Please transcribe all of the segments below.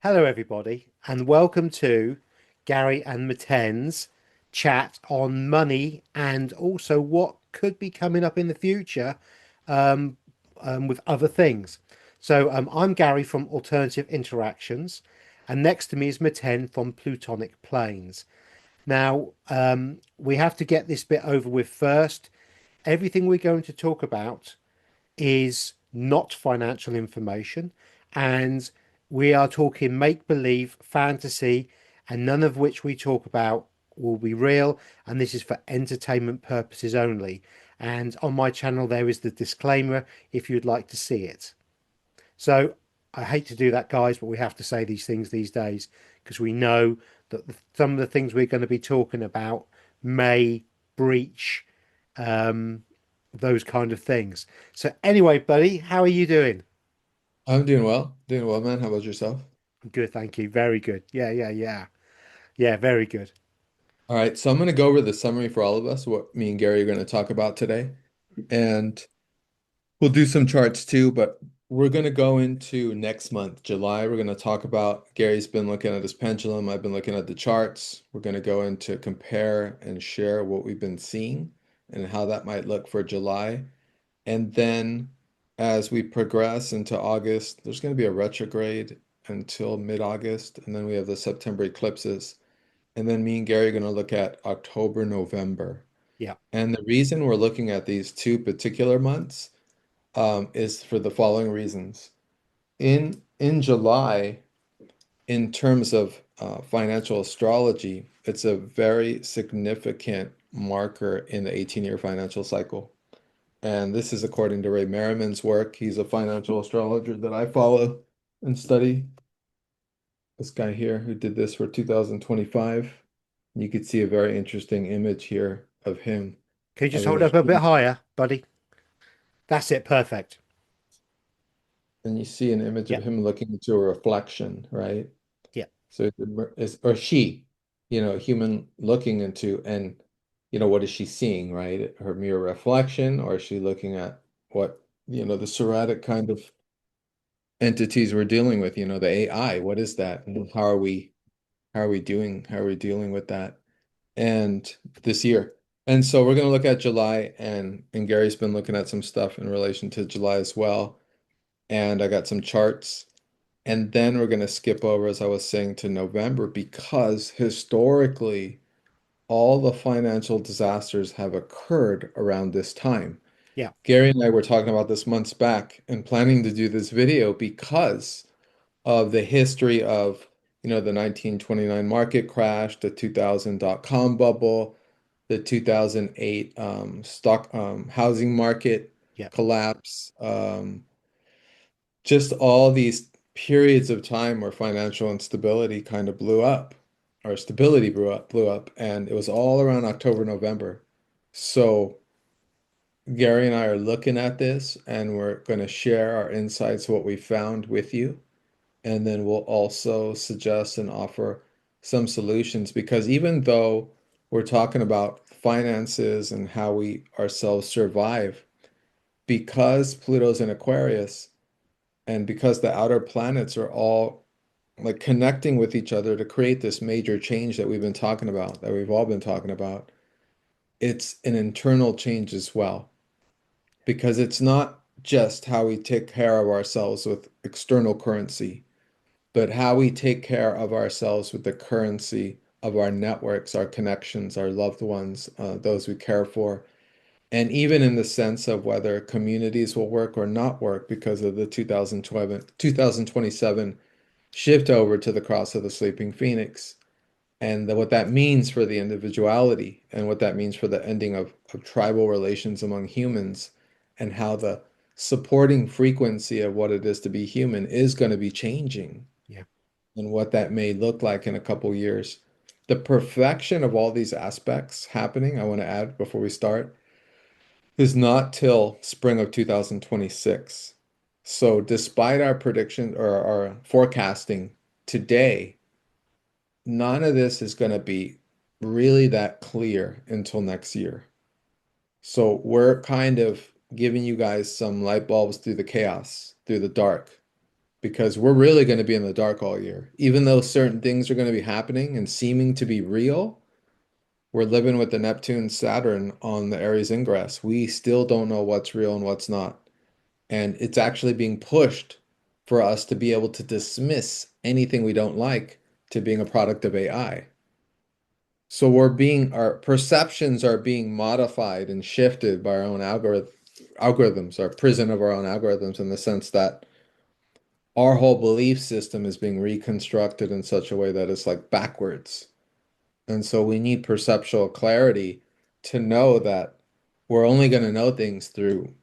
Hello, everybody, and welcome to Gary and Maten's chat on money and also what could be coming up in the future um, with other things. I'm Gary from Alternative Interactions, and next to me is Maten from Plutonic Planes. Now, we have to get this bit over with first. Everything we're going to talk about is not financial information, and we are talking make believe, fantasy, and none of which we talk about will be real. And this is for entertainment purposes only. And on my channel, there is the disclaimer if you'd like to see it. So I hate to do that, guys, but we have to say these things these days because we know that some of the things we're going to be talking about may breach um, those kind of things. So anyway, buddy, how are you doing? I'm doing well, man. How about yourself? Good, thank you. Very good. Yeah, very good. All right, so I'm going to go over the summary for all of us, what me and Gary are going to talk about today. And we'll do some charts too, but we're going to go into next month, July. We're going to talk about Gary's been looking at his pendulum. I've been looking at the charts. We're going to go into compare and share what we've been seeing and how that might look for July. And then as we progress into August, there's going to be a retrograde until mid-August, and then we have the September eclipses. And then me and Gary are going to look at October, November. Yeah, And the reason we're looking at these two particular months is for the following reasons. In July, in terms of financial astrology, it's a very significant marker in the 18-year financial cycle. And this is according to Ray Merriman's work. He's a financial astrologer that I follow and study. This guy here who did this for 2025. You could see a very interesting image here of him can you just having hold a up a bit huge, higher, buddy? That's it. Perfect. and you see an image Yeah, of him looking into a reflection, right? yeah, So it's or she, human looking into, and what is she seeing, right? Her mirror reflection, or is she looking at what, the Socratic kind of entities we're dealing with, the AI, what is that? And how are we dealing with that? And this year. And so we're going to look at July, and Gary's been looking at some stuff in relation to July as well. And I got some charts. And then we're going to skip over, as I was saying, to November because historically all the financial disasters have occurred around this time. yeah. Gary and I were talking about this months back and planning to do this video because of the history of, the 1929 market crash, the 2000 dot-com bubble, the 2008 stock housing market Yeah. collapse, just all these periods of time where financial instability kind of blew up, or stability blew up, and it was all around October, November. So Gary and I are looking at this, and we're going to share our insights, what we found with you. And then we'll also suggest and offer some solutions because even though we're talking about finances and how we ourselves survive, because Pluto's in Aquarius and because the outer planets are all like connecting with each other to create this major change that we've been talking about, that we've all been talking about, it's an internal change as well. Because it's not just how we take care of ourselves with external currency, but how we take care of ourselves with the currency of our networks, our connections, our loved ones, those we care for, and even in the sense of whether communities will work or not work because of the 2027 shift over to the cross of the sleeping phoenix, and what that means for the individuality, and what that means for the ending of tribal relations among humans, and how the supporting frequency of what it is to be human is going to be changing Yeah. and what that may look like in a couple years. The perfection of all these aspects happening, I want to add before we start, is not till spring of 2026. So despite our prediction or our forecasting today, none of this is going to be really that clear until next year. So we're kind of giving you guys some light bulbs through the chaos, through the dark, because we're really going to be in the dark all year. Even though certain things are going to be happening and seeming to be real, we're living with the Neptune Saturn on the Aries ingress. We still don't know what's real and what's not. And it's actually being pushed for us to be able to dismiss anything we don't like to being a product of AI. So our perceptions are being modified and shifted by our own algorithms, our prison of our own algorithms, in the sense that our whole belief system is being reconstructed in such a way that it's like backwards. And so we need perceptual clarity to know that we're only going to know things through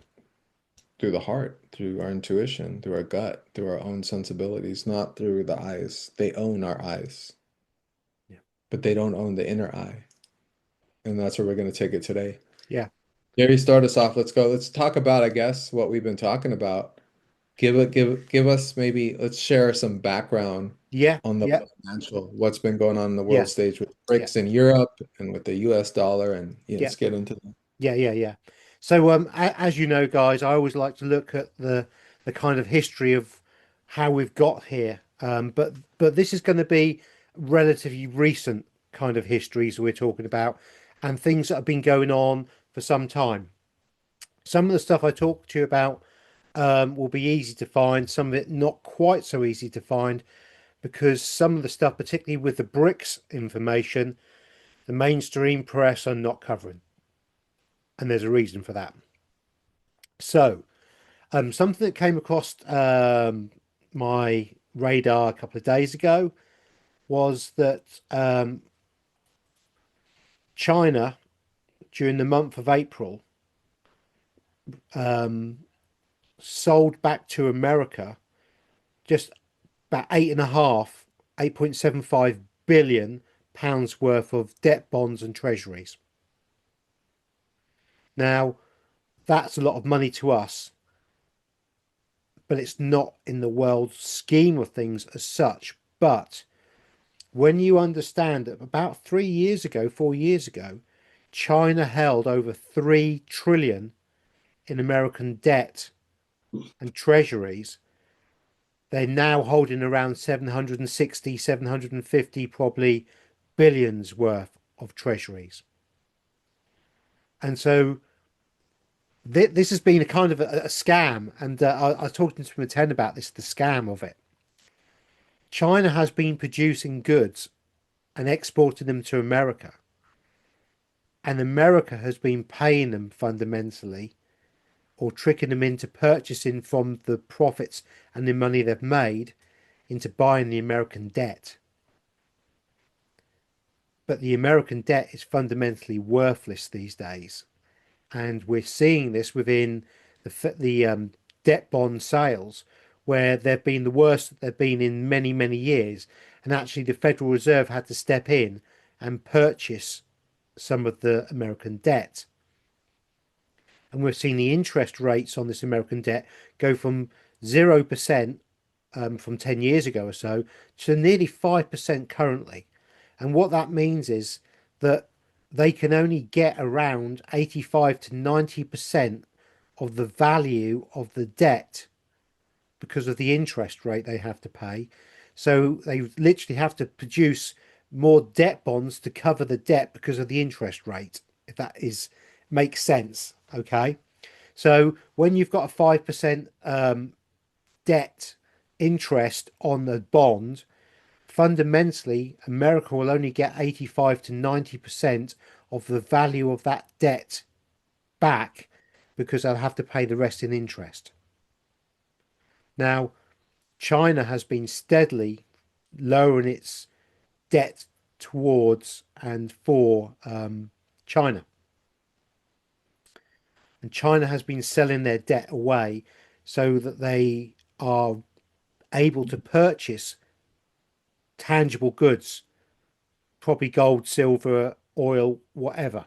the heart, through our intuition, through our gut, through our own sensibilities, not through the eyes. They own our eyes, Yeah. but they don't own the inner eye. And that's where we're going to take it today. Yeah. Gary, start us off. Let's go. Let's talk about, I guess, what we've been talking about. Give us maybe, let's share some background Yeah. on the Yeah. financial, what's been going on in the Yeah. world stage with Yeah. BRICS in Europe and with the US dollar, and Yeah. let's get into that. Yeah. Yeah. Yeah. So, as you know, guys, I always like to look at the kind of history of how we've got here. But this is going to be relatively recent kind of histories we're talking about, and things that have been going on for some time. Some of the stuff I talk to you about will be easy to find. Some of it not quite so easy to find because some of the stuff, particularly with the BRICS information, the mainstream press are not covering, and there's a reason for that. So, something that came across my radar a couple of days ago was that China, during the month of April, um, sold back to America just about 8.75 billion pounds worth of debt bonds and treasuries. Now, that's a lot of money to us, but it's not in the world scheme of things as such. But when you understand that about 3 years ago, 4 years ago, China held over 3 trillion in American debt and treasuries, they're now holding around 760, 750 probably billions worth of treasuries. And so this has been a kind of a scam. And I was talking to Maten about this, the scam of it. China has been producing goods and exporting them to America. And America has been paying them fundamentally or tricking them into purchasing from the profits and the money they've made into buying the American debt. But the American debt is fundamentally worthless these days. And we're seeing this within the debt bond sales, where they've been the worst that they've been in many, many years. And actually, the Federal Reserve had to step in and purchase some of the American debt. And we've seen the interest rates on this American debt go from 0% from 10 years ago or so to nearly 5% currently. And what that means is that they can only get around 85 to 90% of the value of the debt because of the interest rate they have to pay. So they literally have to produce more debt bonds to cover the debt because of the interest rate, if that is makes sense. Okay. So when you've got a 5% debt interest on the bond, fundamentally, America will only get 85 to 90% of the value of that debt back because they'll have to pay the rest in interest. Now, China has been steadily lowering its debt towards and for China. And China has been selling their debt away so that they are able to purchase tangible goods, probably gold, silver, oil, whatever.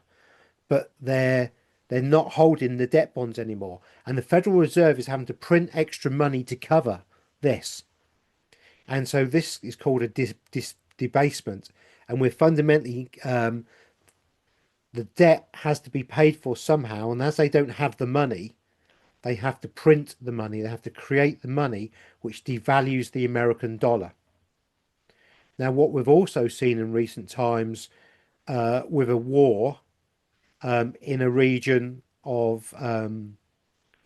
But they're not holding the debt bonds anymore. And the Federal Reserve is having to print extra money to cover this. And so this is called a debasement. And we're fundamentally, the debt has to be paid for somehow. And as they don't have the money, They have to print the money, they have to create the money, which devalues the American dollar. Now, what we've also seen in recent times with a war in a region of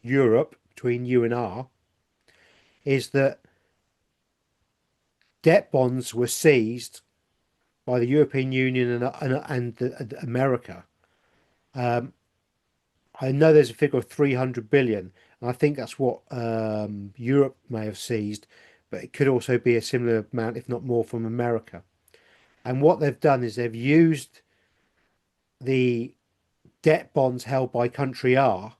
Europe between you and R is that debt bonds were seized by the European Union and America. Um, I know there's a figure of 300 billion, and I think that's what Europe may have seized, but it could also be a similar amount, if not more, from America. And what they've done is they've used the debt bonds held by country R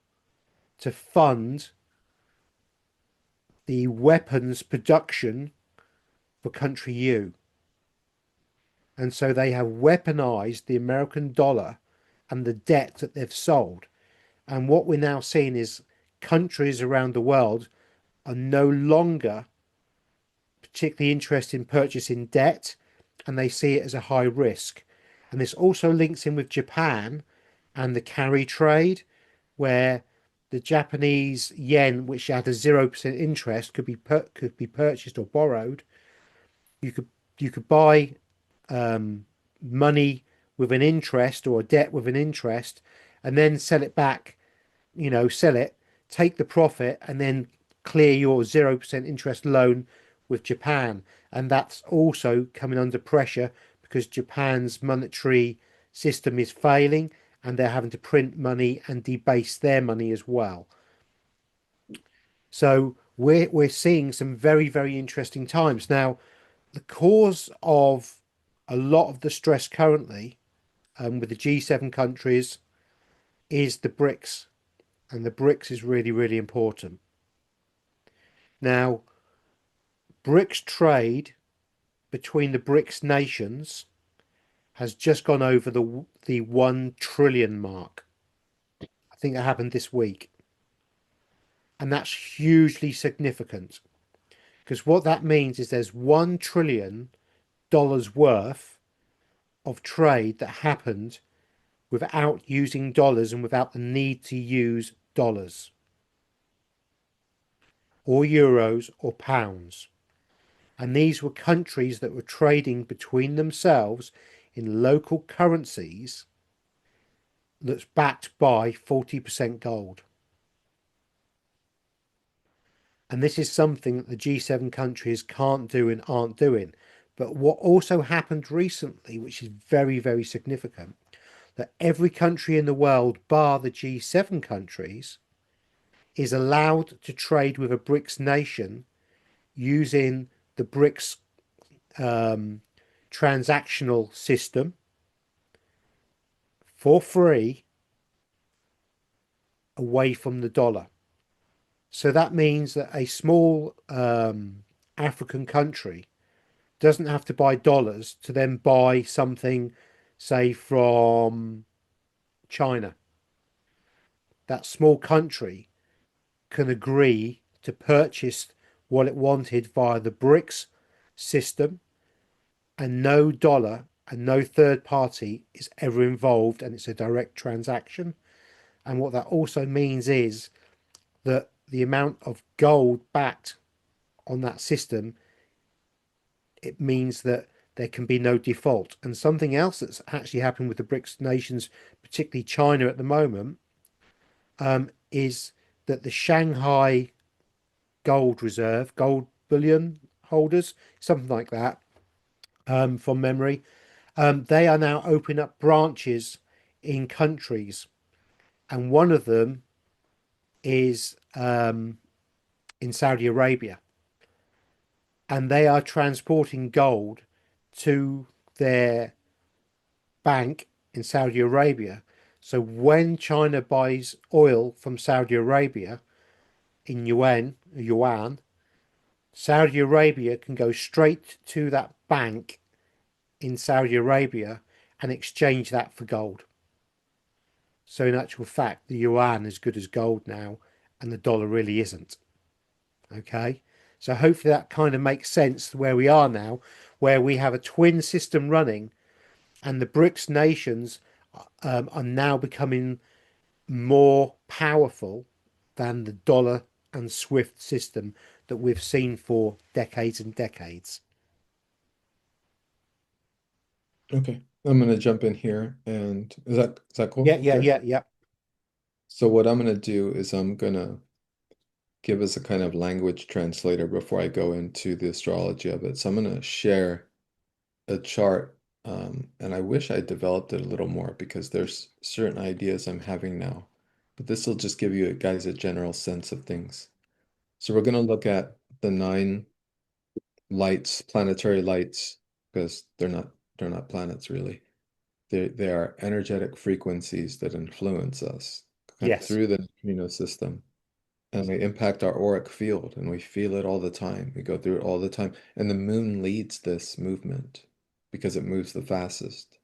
to fund the weapons production for country U. And so they have weaponized the American dollar and the debt that they've sold. And what we're now seeing is countries around the world are no longer particularly interested in purchasing debt, and they see it as a high risk. And this also links in with Japan and the carry trade, where the Japanese yen, which had a 0% interest, could be purchased or borrowed. You could you could buy money with an interest or a debt with an interest, and then sell it back. Sell it, take the profit, and then clear your 0% interest loan with Japan. And that's also coming under pressure because Japan's monetary system is failing and they're having to print money and debase their money as well. So we're seeing some very, very interesting times. Now, the cause of a lot of the stress currently with the G7 countries is the BRICS, and the BRICS is really, really important. Now, BRICS trade between the BRICS nations has just gone over the 1 trillion mark. I think that happened this week. And that's hugely significant because what that means is there's $1 trillion worth of trade that happened without using dollars and without the need to use dollars or euros or pounds. And these were countries that were trading between themselves in local currencies that's backed by 40% gold. And this is something that the G7 countries can't do and aren't doing. But what also happened recently, which is very, very significant, that every country in the world, bar the G7 countries, is allowed to trade with a BRICS nation using the BRICS transactional system for free away from the dollar. So that means that a small African country doesn't have to buy dollars to then buy something, say, from China. That small country can agree to purchase what it wanted via the BRICS system, and no dollar and no third party is ever involved, and it's a direct transaction. And what that also means is that the amount of gold backed on that system, it means that there can be no default. And something else that's actually happened with the BRICS nations, particularly China at the moment, is that the Shanghai gold reserve, gold bullion holders, something like that, from memory, they are now opening up branches in countries, and one of them is in Saudi Arabia, and they are transporting gold to their bank in Saudi Arabia. So when China buys oil from Saudi Arabia in yuan, Saudi Arabia can go straight to that bank in Saudi Arabia and exchange that for gold. So in actual fact, the yuan is good as gold now, and the dollar really isn't. Okay. So hopefully that kind of makes sense to where we are now, where we have a twin system running, and the BRICS nations are now becoming more powerful than the dollar and SWIFT system that we've seen for decades and decades. Okay. I'm gonna jump in here and is that Yeah, cool, yeah, Gary? yeah, yeah. So what I'm gonna do is I'm gonna give us a kind of language translator before I go into the astrology of it. So I'm gonna share a chart, and I wish I developed it a little more because there's certain ideas I'm having now. But this will just give you guys a general sense of things. So we're gonna look at the nine lights, planetary lights, because they're not planets really. They are energetic frequencies that influence us Yes. through the neutrino system, and they impact our auric field, and we feel it all the time. We go through it all the time, and the moon leads this movement because it moves the fastest.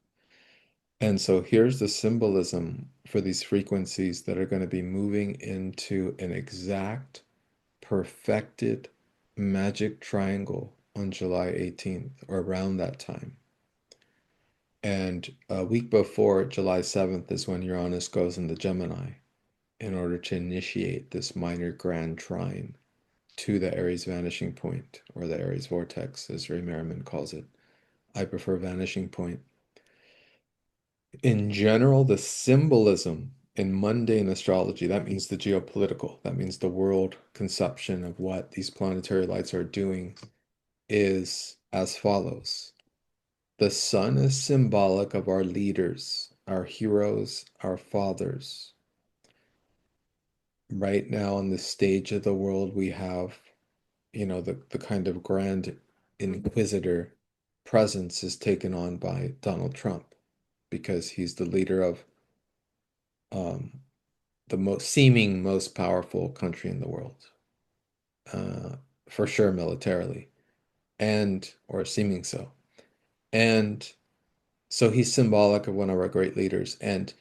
And so here's the symbolism for these frequencies that are going to be moving into an exact, perfected magic triangle on July 18th or around that time. And a week before July 7th is when Uranus goes into Gemini in order to initiate this minor grand trine to the Aries vanishing point, or the Aries vortex, as Ray Merriman calls it. I prefer vanishing point. In general, the symbolism in mundane astrology, that means the geopolitical, that means the world conception of what these planetary lights are doing, is as follows. The sun is symbolic of our leaders, our heroes, our fathers. Right now, on the stage of the world, we have, the kind of grand inquisitor presence is taken on by Donald Trump because he's the leader of um, the most powerful country in the world, uh, for sure militarily, and or seeming so. And so he's symbolic of one of our great leaders. And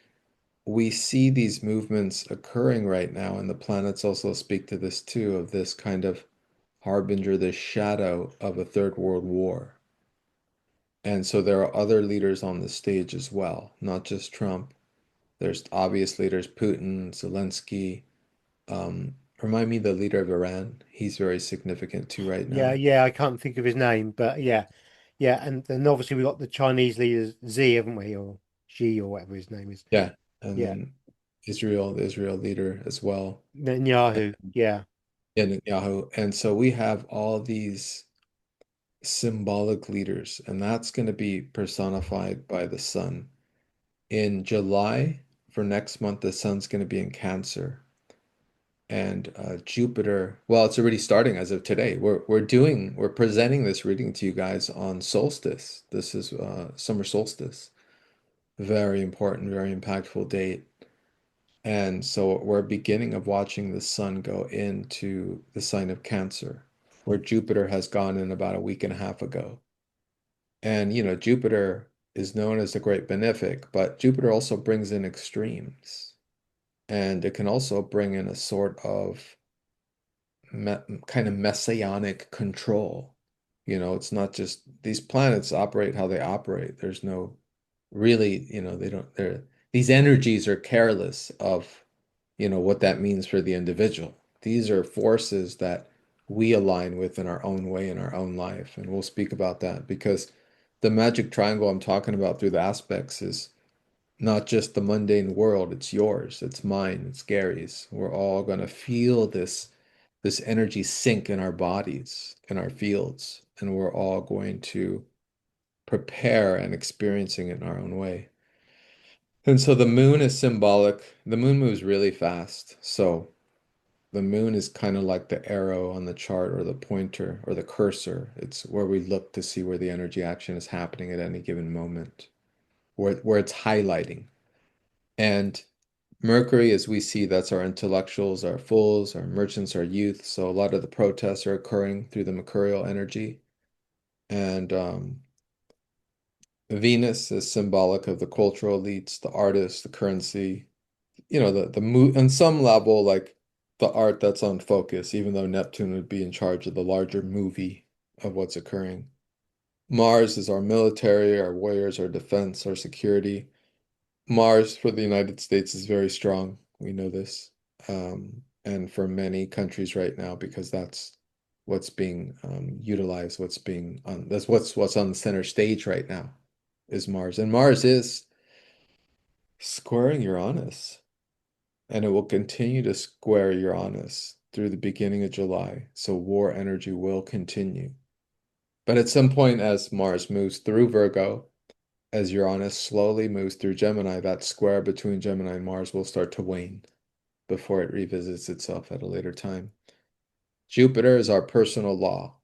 we see these movements occurring right now, and the planets also speak to this too, of this kind of harbinger, this shadow of a third world war. And so there are other leaders on the stage as well, not just Trump. There's obvious leaders, Putin, Zelensky. Remind me the leader of Iran. He's very significant too right Yeah, now. yeah, I can't think of his name, but yeah, yeah, and then obviously we got the Chinese leaders Z, haven't we, or Xi or whatever his name is. Yeah. And Yeah, then Israel, the Israel leader as well. Netanyahu. Yeah, And Netanyahu. And so we have all these symbolic leaders, and that's going to be personified by the sun. In July, for next month, the sun's going to be in Cancer. And Jupiter, well, it's already starting as of today. We're presenting this reading to you guys on solstice. This is summer solstice. Very important, very impactful date. And so we're beginning of watching the sun go into the sign of Cancer, where Jupiter has gone in about a week and a half ago. And Jupiter is known as the great benefic, but Jupiter also brings in extremes. And it can also bring in a sort of me kind of messianic control. It's not just these planets operate how they operate. There's no really, they don't, these energies are careless of, what that means for the individual. These are forces that we align with in our own way in our own life. And we'll speak about that because the magic triangle I'm talking about through the aspects is not just the mundane world, it's yours, it's mine, it's Gary's. We're all going to feel this energy sink in our bodies, in our fields, and we're all going to prepare and experiencing it in our own way. And so the moon is symbolic. The moon moves really fast. So the moon is kind of like the arrow on the chart or the pointer or the cursor. It's where we look to see where the energy action is happening at any given moment, where it's highlighting. And Mercury, as we see, that's our intellectuals, our fools, our merchants, our youth. So a lot of the protests are occurring through the mercurial energy. And Venus is symbolic of the cultural elites, the artists, the currency, the move on some level, like the art that's on focus, even though Neptune would be in charge of the larger movie of what's occurring. Mars is our military, our warriors, our defense, our security. Mars for the United States is very strong. We know this. and for many countries right now, because that's what's being utilized, that's what's on the center stage right now is Mars. And Mars is squaring Uranus, and it will continue to square Uranus through the beginning of July. So war energy will continue. But at some point, as Mars moves through Virgo, as Uranus slowly moves through Gemini, that square between Gemini and Mars will start to wane before it revisits itself at a later time. Jupiter is our personal law,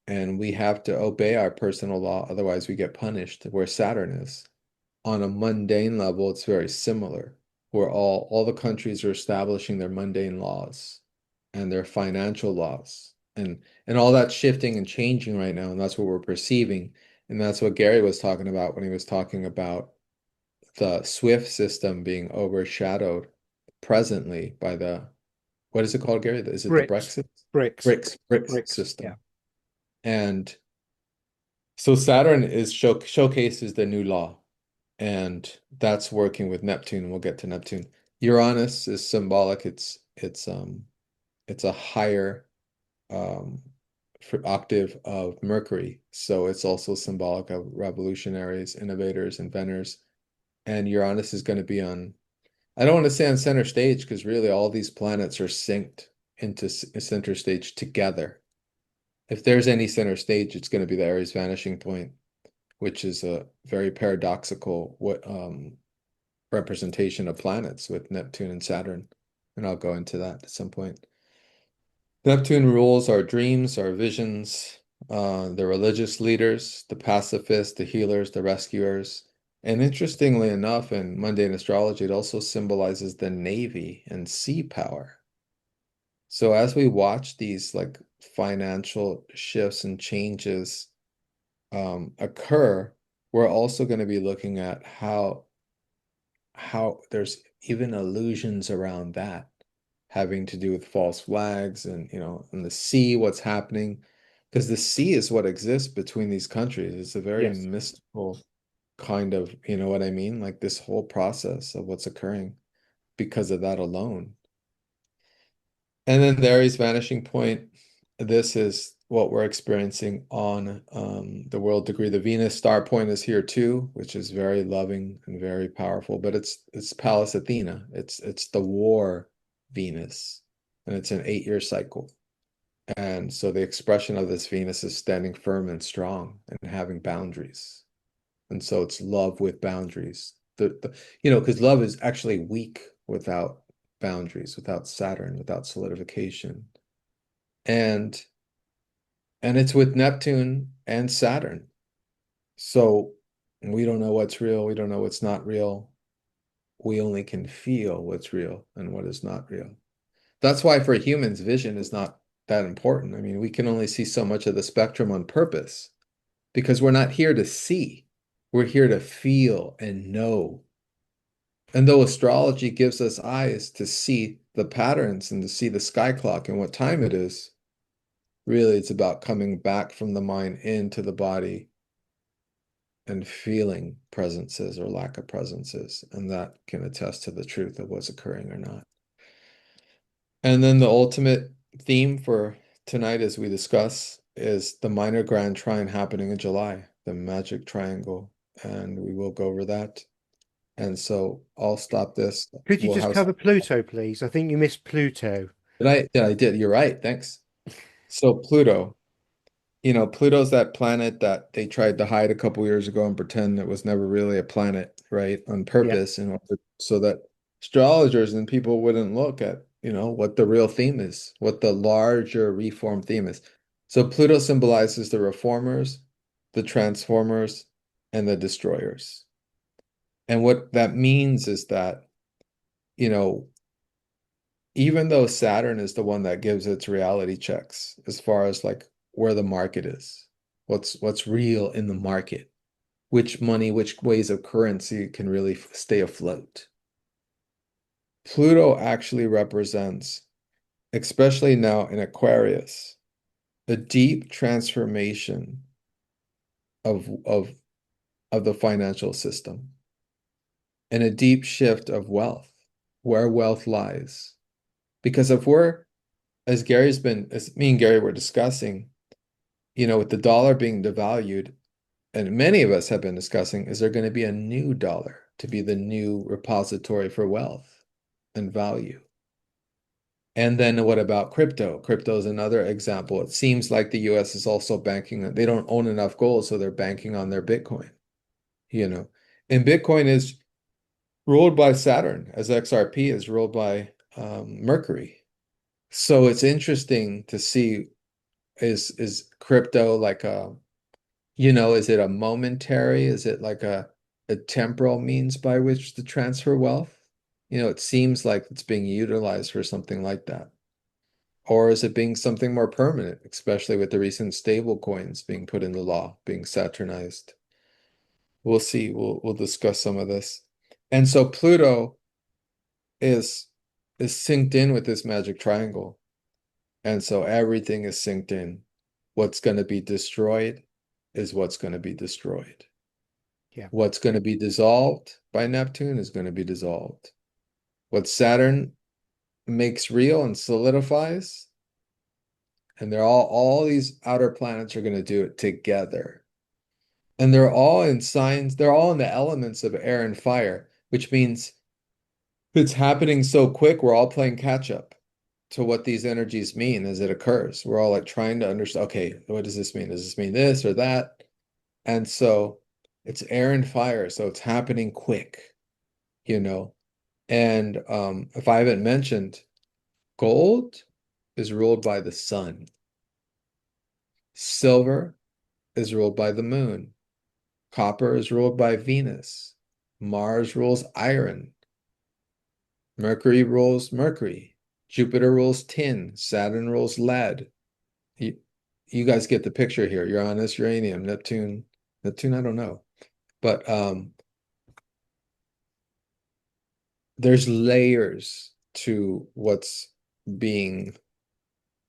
and we have to obey our personal law, otherwise we get punished, where Saturn is. On a mundane level, it's very similar, where all the countries are establishing their mundane laws and their financial laws. And all that's shifting and changing right now, and that's what we're perceiving. And that's what Gary was talking about when he was talking about the SWIFT system being overshadowed presently by the, what is it called, Gary? Is it the Bricks, Brexit? bricks, BRICS bricks. Yeah. system. And so Saturn is showcases the new law, and that's working with Neptune. We'll get to Neptune. Uranus is symbolic. It's a higher for octave of Mercury, so it's also symbolic of revolutionaries, innovators, inventors. And Uranus is going to be on, I don't want to say on center stage, because really all these planets are synced into center stage together. If there's any center stage, it's going to be the Aries vanishing point, which is a very paradoxical representation of planets with Neptune and Saturn. And I'll go into that at some point. Neptune rules our dreams, our visions, the religious leaders, the pacifists, the healers, the rescuers. And interestingly enough, in mundane astrology, it also symbolizes the navy and sea power. So as we watch these like financial shifts and changes occur, we're also going to be looking at how there's even illusions around that having to do with false flags and in the sea, what's happening, because the sea is what exists between these countries. It's a very Yes. mystical kind of, you know what I mean, like this whole process of what's occurring because of that alone. And then the Aries vanishing point, this is what we're experiencing on the world degree. The Venus star point is here too, which is very loving and very powerful, but it's Pallas Athena. It's the war Venus, and it's an 8-year cycle. And so the expression of this Venus is standing firm and strong and having boundaries. And so it's love with boundaries. Because love is actually weak without boundaries, without Saturn, without solidification. And it's with Neptune and Saturn. So we don't know what's real, we don't know what's not real. We only can feel what's real and what is not real. That's why for humans, vision is not that important. I mean, we can only see so much of the spectrum on purpose because we're not here to see. We're here to feel and know. And though astrology gives us eyes to see the patterns and to see the sky clock and what time it is, really it's about coming back from the mind into the body and feeling presences or lack of presences. And that can attest to the truth of what's occurring or not. And then the ultimate theme for tonight, as we discuss, is the minor grand trine happening in July, the magic triangle. And we will go over that. And so I'll stop this. Could you We'll just have, cover Pluto, please? I think you missed Pluto. I did. You're right. Thanks. So Pluto, Pluto's that planet that they tried to hide a couple years ago and pretend it was never really a planet, right? On Yeah. purpose, so that astrologers and people wouldn't look at, what the real theme is, what the larger reform theme is. So Pluto symbolizes the reformers, the transformers, and the destroyers. And what that means is that, you know, even though Saturn is the one that gives its reality checks as far as like where the market is, what's real in the market, which money, which ways of currency can really stay afloat. Pluto actually represents, especially now in Aquarius, a deep transformation of of the financial system and a deep shift of wealth, where wealth lies. Because if we're, as me and Gary were discussing, with the dollar being devalued, and many of us have been discussing, is there going to be a new dollar to be the new repository for wealth and value? And then what about crypto? Crypto is another example. It seems like the US is also banking on, they don't own enough gold, so they're banking on their Bitcoin, you know. And Bitcoin is ruled by Saturn, as XRP is ruled by Mercury. So it's interesting to see, is crypto like is it a momentary? Is it like a temporal means by which to transfer wealth? It seems like it's being utilized for something like that. Or is it being something more permanent, especially with the recent stable coins being put into law, being Saturnized? We'll see. We'll discuss some of this. And so Pluto is is synced in with this magic triangle. And so everything is synced in. What's going to be destroyed is what's going to be destroyed. Yeah. What's going to be dissolved by Neptune is going to be dissolved. What Saturn makes real and solidifies, and all these outer planets are going to do it together. And they're all in signs, they're all in the elements of air and fire, which means it's happening so quick, we're all playing catch up to what these energies mean as it occurs. We're all like trying to understand, okay, what does this mean? Does this mean this or that? And so it's air and fire, so it's happening quick, you know. And if I haven't mentioned, gold is ruled by the sun. Silver is ruled by the moon. Copper is ruled by Venus. Mars rules iron. Mercury rules Mercury. Jupiter rules tin. Saturn rules lead. You, you guys get the picture here. Uranus, uranium, Neptune. Neptune, I don't know. But there's layers to being,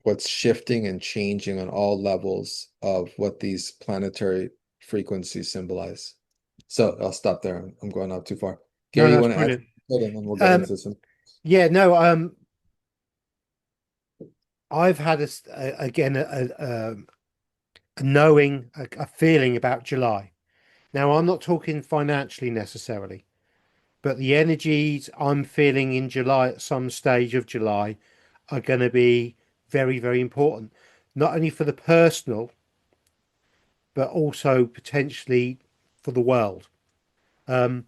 what's shifting and changing on all levels of what these planetary frequencies symbolize. So I'll stop there. I'm going out too far. No, Gary, you that's want to add brilliant. something, and then we'll get Um, into some. yeah, no, I've had again a knowing, a feeling about July. Now, I'm not talking financially necessarily, but the energies I'm feeling in July at some stage of July are going to be very, very important, not only for the personal, but also potentially for the world. Um,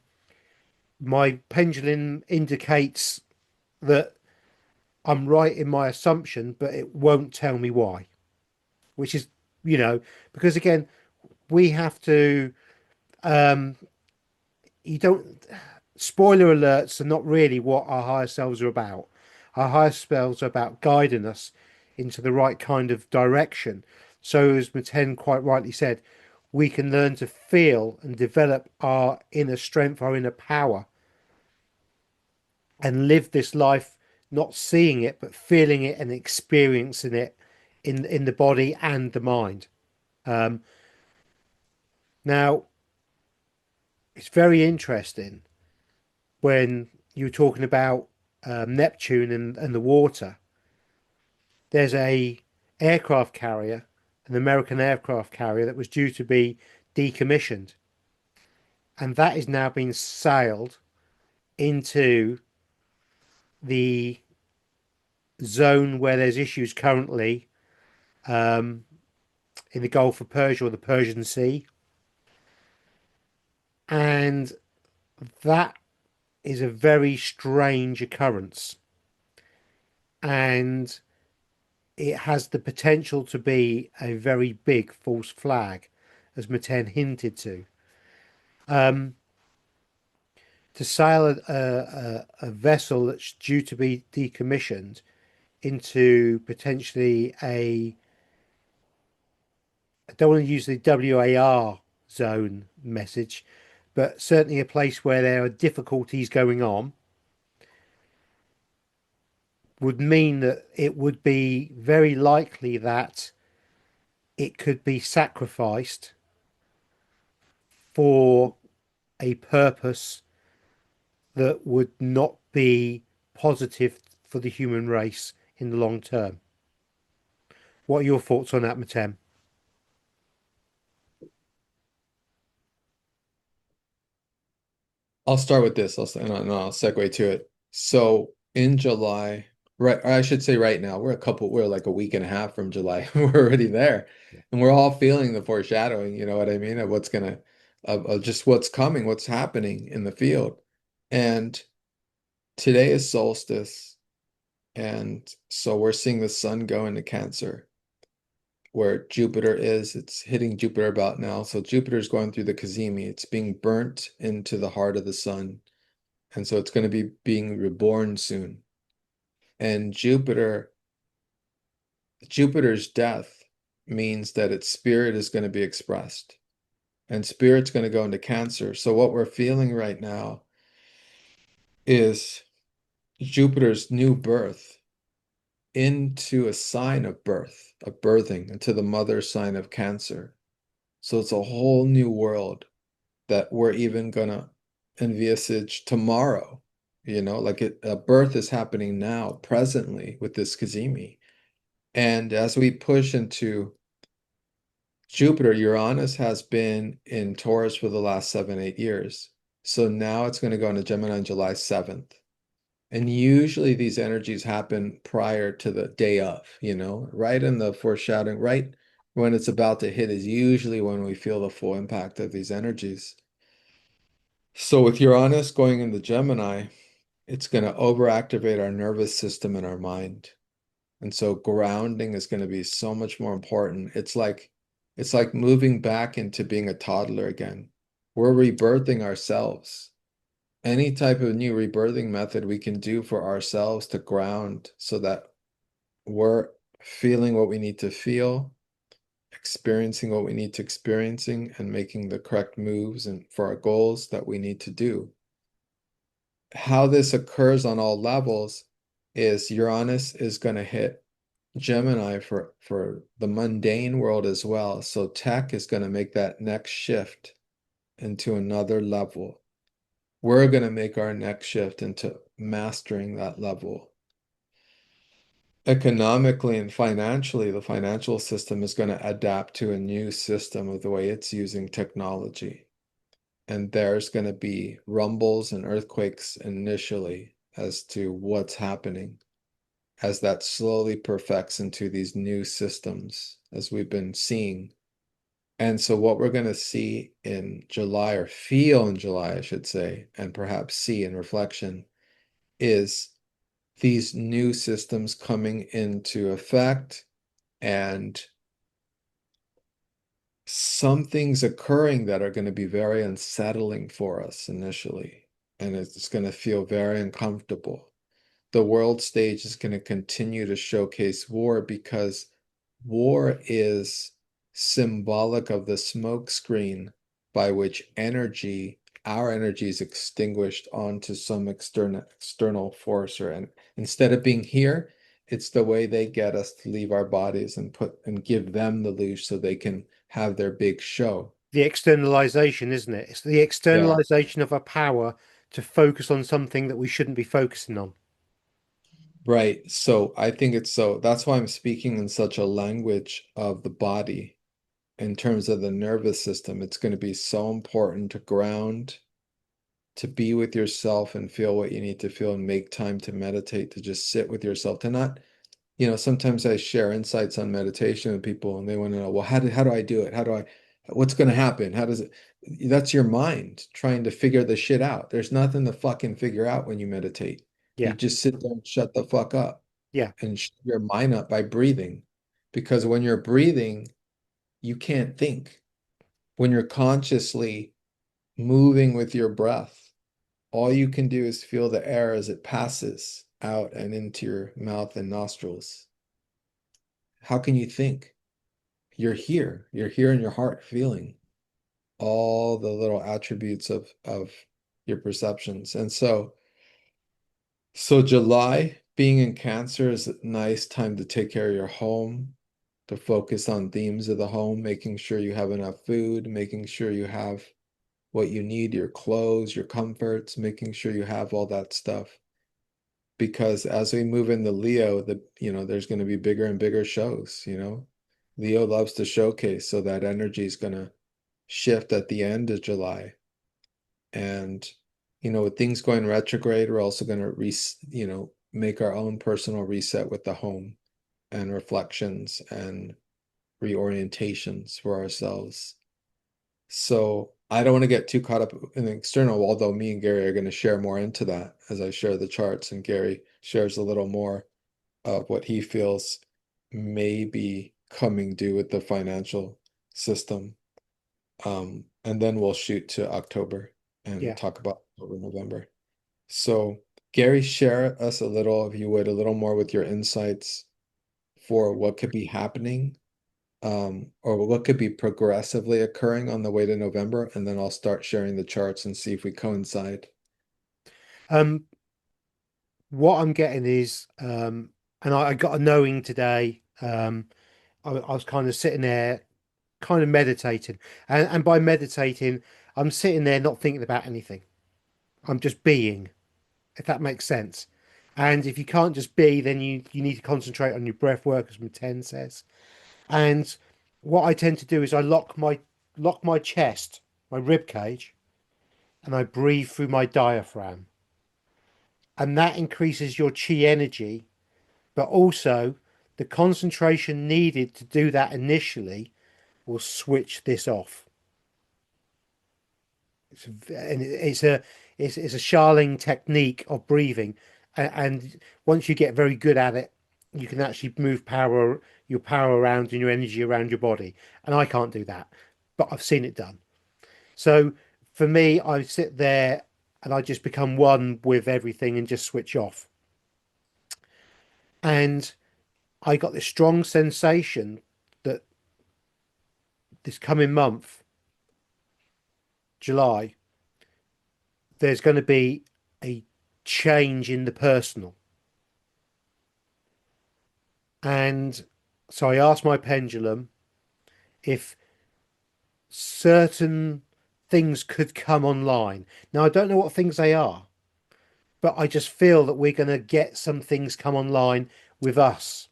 my pendulum indicates that I'm right in my assumption, but it won't tell me why, which is, because again, we have to, um, you don't, spoiler alerts are not really what our higher selves are about. Our higher selves are about guiding us into the right kind of direction. So, as Maten quite rightly said, we can learn to feel and develop our inner strength, our inner power, and live this life not seeing it but feeling it and experiencing it in the body and the mind. um, Now it's very interesting when you're talking about Neptune and the water. There's a aircraft carrier, an American aircraft carrier that was due to be decommissioned, and that is now being sailed into the zone where there's issues currently, um, in the Gulf of Persia or the Persian Sea. And that is a very strange occurrence. And it has the potential to be a very big false flag, as Maten hinted to. Um, to sail a vessel that's due to be decommissioned into potentially I don't want to use the WAR zone message, but certainly a place where there are difficulties going on, would mean that it would be very likely that it could be sacrificed for a purpose that would not be positive for the human race in the long term. What are your thoughts on that, Matem? I'll start with this. I'll segue to it. So in July, right, or I should say right now, we're like a week and a half from July. We're already there. And we're all feeling the foreshadowing, you know what I mean, of of just what's coming, what's happening in the field. And today is solstice. And so we're seeing the sun go into Cancer, where Jupiter is. It's hitting Jupiter about now. So Jupiter's going through the cazimi. It's being burnt into the heart of the sun. And so it's going to be being reborn soon. And Jupiter's death means that its spirit is going to be expressed. And spirit's going to go into Cancer. So what we're feeling right now is Jupiter's new birth into a sign of birth, of birthing, into the mother sign of Cancer. So it's a whole new world that we're even gonna envisage tomorrow. A birth is happening now, presently, with this cazimi. And as we push into Jupiter, Uranus has been in Taurus for the last 7, 8 years. So now it's going to go into Gemini on July 7th. And usually these energies happen prior to the day of, right in the foreshadowing, right when it's about to hit is usually when we feel the full impact of these energies. So with Uranus going into Gemini, it's going to overactivate our nervous system and our mind. And so grounding is going to be so much more important. It's like moving back into being a toddler again. We're rebirthing ourselves. Any type of new rebirthing method we can do for ourselves to ground so that we're feeling what we need to feel, experiencing what we need to experiencing, and making the correct moves and for our goals that we need to do. How this occurs on all levels is Uranus is going to hit Gemini for the mundane world as well. So tech is going to make that next shift into another level. We're going to make our next shift into mastering that level. Economically and financially, the financial system is going to adapt to a new system of the way it's using technology. And there's going to be rumbles and earthquakes initially as to what's happening as that slowly perfects into these new systems as we've been seeing. And so what we're going to see in July, or feel in July, I should say, and perhaps see in reflection, is these new systems coming into effect and some things occurring that are going to be very unsettling for us initially. And it's going to feel very uncomfortable. The world stage is going to continue to showcase war because war is symbolic of the smoke screen by which our energy is extinguished onto some external force, and instead of being here, it's the way they get us to leave our bodies and give them the leash so they can have their big show. The externalization, isn't it? It's the Yeah. externalization of our power to focus on something that we shouldn't be focusing on. Right. So I think that's why I'm speaking in such a language of the body in terms of the nervous system. It's going to be so important to ground, to be with yourself and feel what you need to feel and make time to meditate, to just sit with yourself, to not, sometimes I share insights on meditation with people and they want to know, well, how do I do it? What's going to happen? That's your mind trying to figure the shit out. There's nothing to fucking figure out when you meditate. You Yeah, just sit there and shut the fuck up yeah. and shut your mind up by breathing. Because when you're breathing, you can't think. When you're consciously moving with your breath, all you can do is feel the air as it passes out and into your mouth and nostrils. How can you think? You're here. You're here in your heart, feeling all the little attributes of your perceptions. And so July being in Cancer is a nice time to take care of your home, to focus on themes of the home, making sure you have enough food, making sure you have what you need, your clothes, your comforts, making sure you have all that stuff. because as we move into Leo, there's going to be bigger and bigger shows, Leo loves to showcase, so that energy is going to shift at the end of July. And, with things going retrograde, we're also going to make our own personal reset with the home and reflections and reorientations for ourselves. So I don't want to get too caught up in the external, although me and Gary are going to share more into that as I share the charts, and Gary shares a little more of what he feels may be coming due with the financial system. And then we'll shoot to October and Yeah. talk about October, November. So, Gary, share us a little, if you would, a little more with your insights for what could be happening, or what could be progressively occurring on the way to November, and then I'll start sharing the charts and see if we coincide. Um, what I'm getting is, and I got a knowing today. I was kind of sitting there, kind of meditating, and by meditating, I'm sitting there not thinking about anything. I'm just being, if that makes sense. And if you can't just be, then you need to concentrate on your breath work, as Maten says. And what I tend to do is I lock my chest, my rib cage, and I breathe through my diaphragm, and that increases your chi energy, but also the concentration needed to do that initially will switch this off. It's a Charling technique of breathing, and once you get very good at it, you can actually move your power around and your energy around your body. And I can't do that, but I've seen it done. So for me, I sit there and I just become one with everything and just switch off. And I got this strong sensation that this coming month, July, there's going to be a change in the personal. And so I asked my pendulum if certain things could come online. Now, I don't know what things they are, but I just feel that we're going to get some things come online with us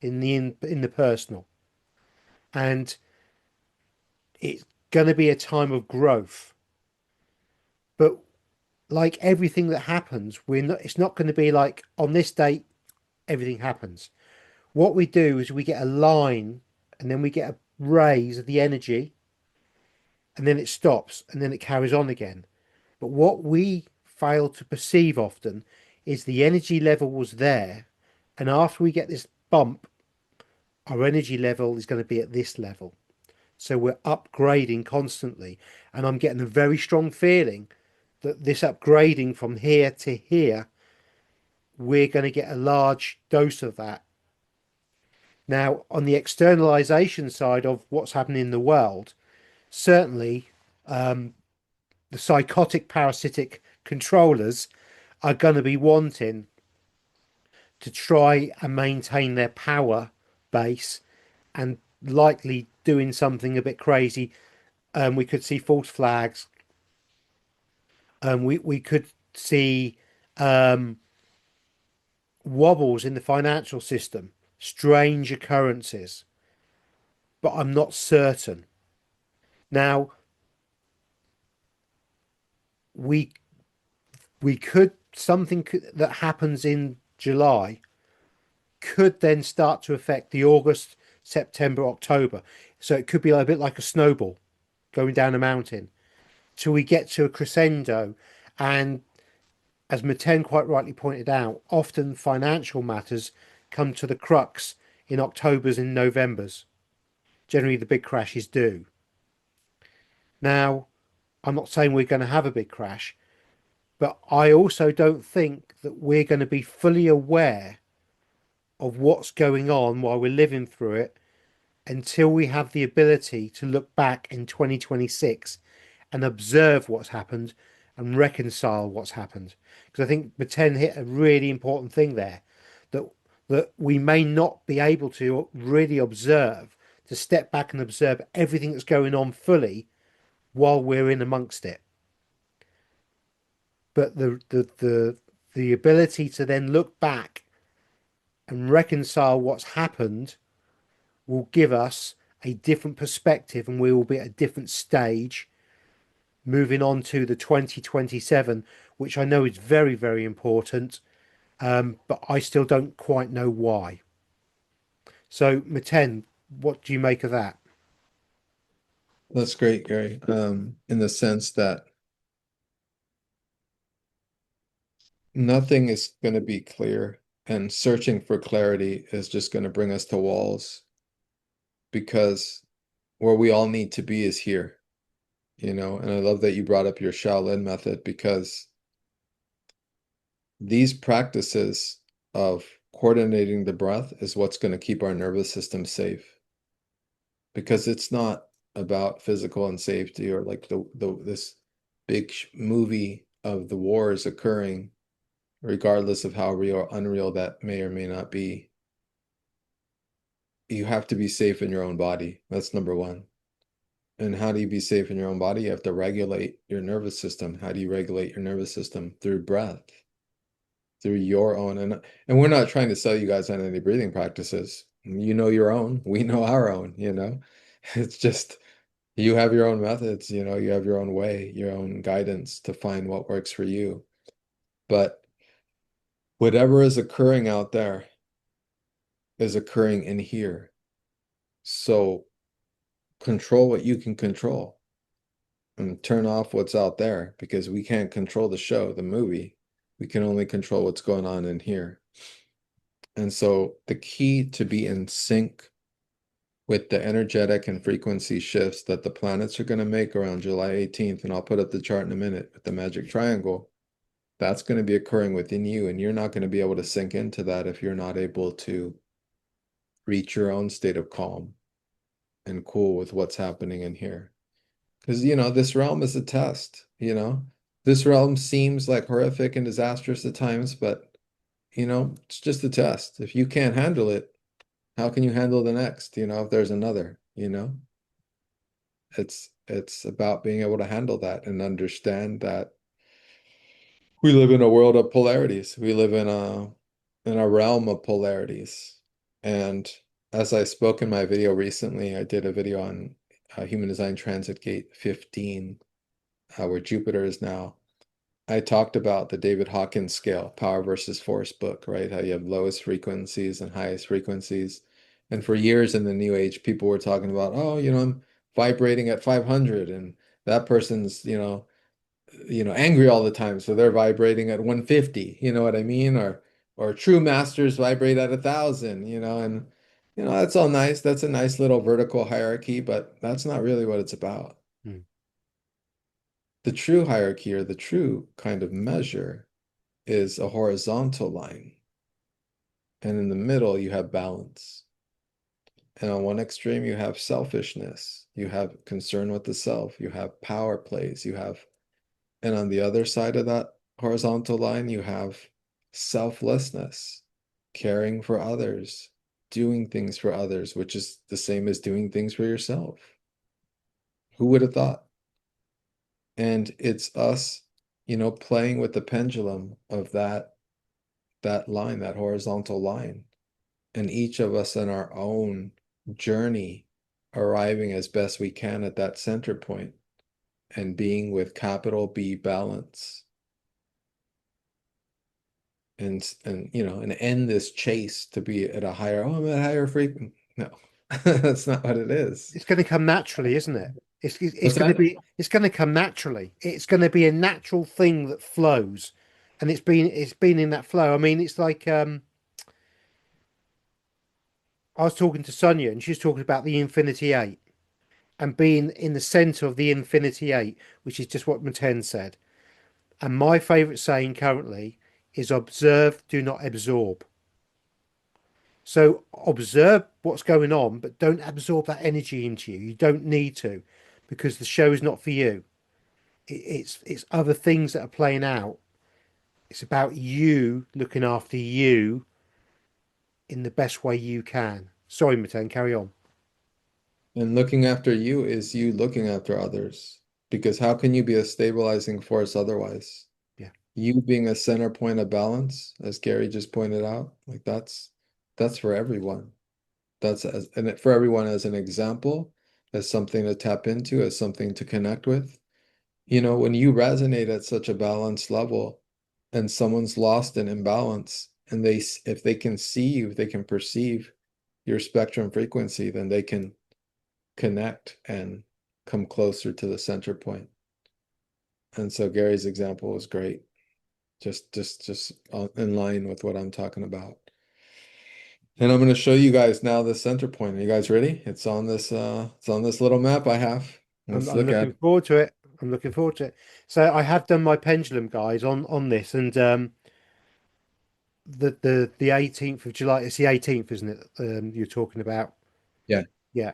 in the personal. And it's going to be a time of growth. But like everything that happens, it's not going to be like on this date, everything happens. What we do is we get a line and then we get a raise of the energy and then it stops and then it carries on again. But what we fail to perceive often is the energy level was there, and after we get this bump, our energy level is going to be at this level. So we're upgrading constantly, and I'm getting a very strong feeling that this upgrading from here to here, we're going to get a large dose of that. Now, on the externalization side of what's happening in the world, certainly the psychotic parasitic controllers are going to be wanting to try and maintain their power base and likely doing something a bit crazy. We could see false flags. We could see um, wobbles in the financial system, strange occurrences, but I'm not certain. Now, we we could that happens in July could then start to affect the August, September, October. So it could be a bit like a snowball going down a mountain till we get to a crescendo. And as Maten quite rightly pointed out, often financial matters come to the crux in Octobers and Novembers. Generally, the big crashes do. Now, I'm not saying we're going to have a big crash, but I also don't think that we're going to be fully aware of what's going on while we're living through it until we have the ability to look back in 2026 and observe what's happened and reconcile what's happened. Because I think Maten hit a really important thing there, that we may not be able to really observe, to step back and observe everything that's going on fully while we're in amongst it. But the the ability to then look back and reconcile what's happened will give us a different perspective, and we will be at a different stage moving on to the 2027, which I know is very, very important, but I still don't quite know why. So, Maten, what do you make of that? That's great, Gary. In the sense that nothing is going to be clear, and searching for clarity is just going to bring us to walls because where we all need to be is here, you know. And I love that you brought up your Shaolin method because these practices of coordinating the breath is what's going to keep our nervous system safe because it's not about physical and safety or like the this big movie of the wars occurring regardless of how real or unreal that may or may not be. You have to be safe in your own body. That's number one. And how do you be safe in your own body? You have to regulate your nervous system. How do you regulate your nervous system? Through breath, through your own. And we're not trying to sell you guys on any breathing practices. You know your own. We know our own, you know. It's just you have your own methods, you know, you have your own way, your own guidance to find what works for you. But whatever is occurring out there is occurring in here. So control what you can control and turn off what's out there because we can't control the show, the movie. We can only control what's going on in here. And so the key to be in sync with the energetic and frequency shifts that the planets are going to make around July 18th, and I'll put up the chart in a minute with the magic triangle, that's going to be occurring within you. And you're not going to be able to sink into that if you're not able to reach your own state of calm and cool with what's happening in here. Because, you know, this realm is a test, you know. This realm seems like horrific and disastrous at times, but, you know, it's just a test. If you can't handle it, how can you handle the next, you know, if there's another, you know? It's about being able to handle that and understand that we live in a world of polarities. We live in a realm of polarities. And as I spoke in my video recently, I did a video on Human Design Transit Gate 15, where Jupiter is now. I talked about the David Hawkins scale, power versus force book, right? How you have lowest frequencies and highest frequencies. And for years in the New Age, people were talking about, oh, you know, I'm vibrating at 500 and that person's, angry all the time, so they're vibrating at 150, you know what I mean? Or true masters vibrate at 1,000, you know, and that's all nice. That's a nice little vertical hierarchy, but that's not really what it's about. Hmm. The true hierarchy or the true kind of measure is a horizontal line. And in the middle, you have balance. And on one extreme, you have selfishness. You have concern with the self. You have power plays. And on the other side of that horizontal line, you have selflessness, caring for others, doing things for others, which is the same as doing things for yourself. Who would have thought? And it's us, playing with the pendulum of that line, that horizontal line, and each of us in our own journey arriving as best we can at that center point and being with capital B balance and end this chase to be at a higher, oh, I'm at a higher frequency. No, that's not what it is. It's going to come naturally, isn't it? It's What's going to that? be it's going to come naturally. It's going to be a natural thing that flows, and it's been in that flow. I mean, it's like I was talking to Sonia, and she's talking about the Infinity Eight and being in the center of the Infinity Eight, which is just what Maten said. And my favorite saying currently is observe, do not absorb. So observe what's going on, but don't absorb that energy into you. You don't need to, because the show is not for you. It's other things that are playing out. It's about you looking after you in the best way you can. Sorry, Matan, carry on. And looking after you is you looking after others. Because how can you be a stabilizing force otherwise? Yeah. You being a center point of balance, as Gary just pointed out, like that's for everyone. That's as and for everyone as an example, as something to tap into, as something to connect with. When you resonate at such a balanced level and someone's lost an imbalance and if they can see you, if they can perceive your spectrum frequency, then they can connect and come closer to the center point. And so Gary's example was great. Just in line with what I'm talking about. And I'm going to show you guys now the center point. Are you guys ready? It's on this little map I have. Let's I'm look at looking it. forward to it. I'm looking forward to it. So I have done my pendulum, guys, on this, and the 18th of July. It's the 18th, isn't it? You're talking about. Yeah. Yeah.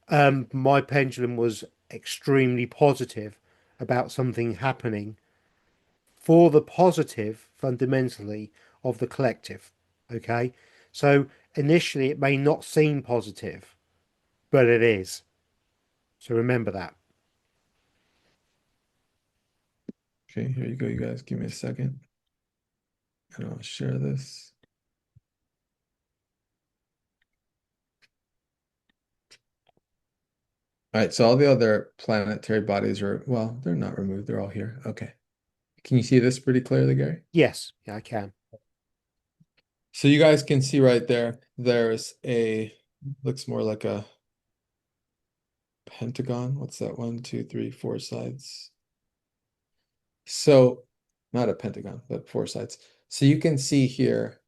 My pendulum was extremely positive about something happening for the positive, fundamentally, of the collective. Okay. So initially, it may not seem positive, but it is. So remember that. Okay, here you go, you guys. Give me a second. And I'll share this. All right, so all the other planetary bodies are, well, they're not removed. They're all here. Okay. Can you see this pretty clearly, Gary? Yes. Yeah, I can. So you guys can see right there, looks more like a pentagon. What's that? One, two, three, four sides. So not a pentagon, but four sides. So you can see here,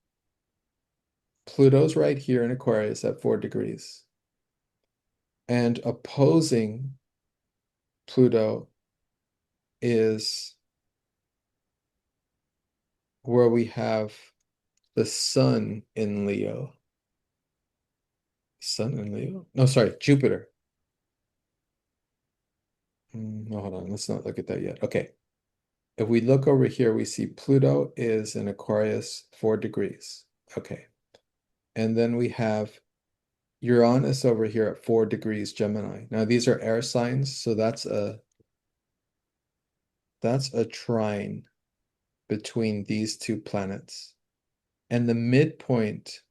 Pluto's right here in Aquarius at 4 degrees. And opposing Pluto is where we have the sun in Leo. Sun in Leo? No, sorry, Jupiter. No, hold on. Let's not look at that yet. Okay. If we look over here, we see Pluto is in Aquarius 4 degrees. Okay. And then we have Uranus over here at 4 degrees Gemini. Now these are air signs, so that's a trine between these two planets. And the midpoint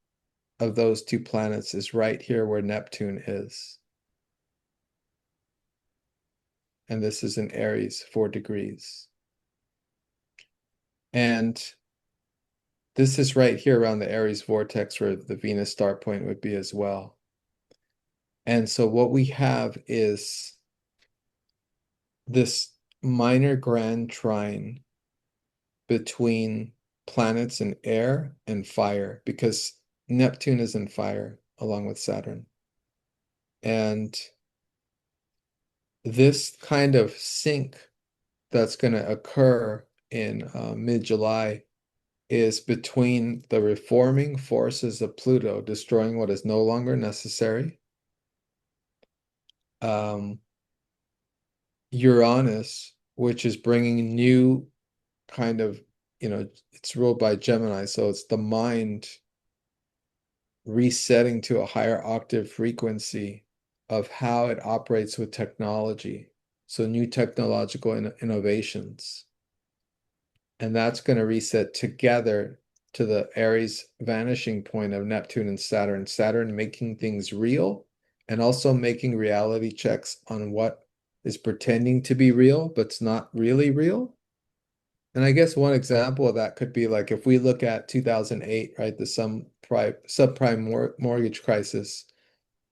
of those two planets is right here where Neptune is. And this is in Aries, 4 degrees. And this is right here around the Aries vortex where the Venus star point would be as well. And so what we have is this minor grand trine between planets in air and fire, because Neptune is in fire along with Saturn. And this kind of sync that's going to occur in mid-July is between the reforming forces of Pluto, destroying what is no longer necessary, um, Uranus, which is bringing new kind of, it's ruled by Gemini, so it's the mind resetting to a higher octave frequency of how it operates with technology. So new technological innovations. And that's going to reset together to the Aries vanishing point of Neptune and Saturn. Saturn making things real and also making reality checks on what is pretending to be real, but it's not really real. And I guess one example of that could be like if we look at 2008, right, the subprime mortgage crisis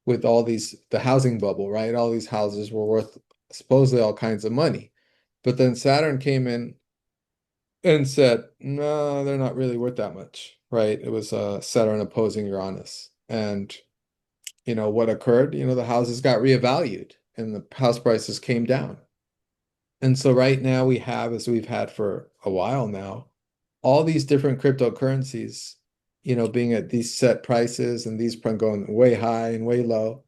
with the housing bubble, right? All these houses were worth supposedly all kinds of money. But then Saturn came in and said, no, they're not really worth that much, right? It was Saturn opposing Uranus. And, what occurred? The houses got reevaluated and the house prices came down. And so right now we have, as we've had for a while now, all these different cryptocurrencies, being at these set prices and these going way high and way low,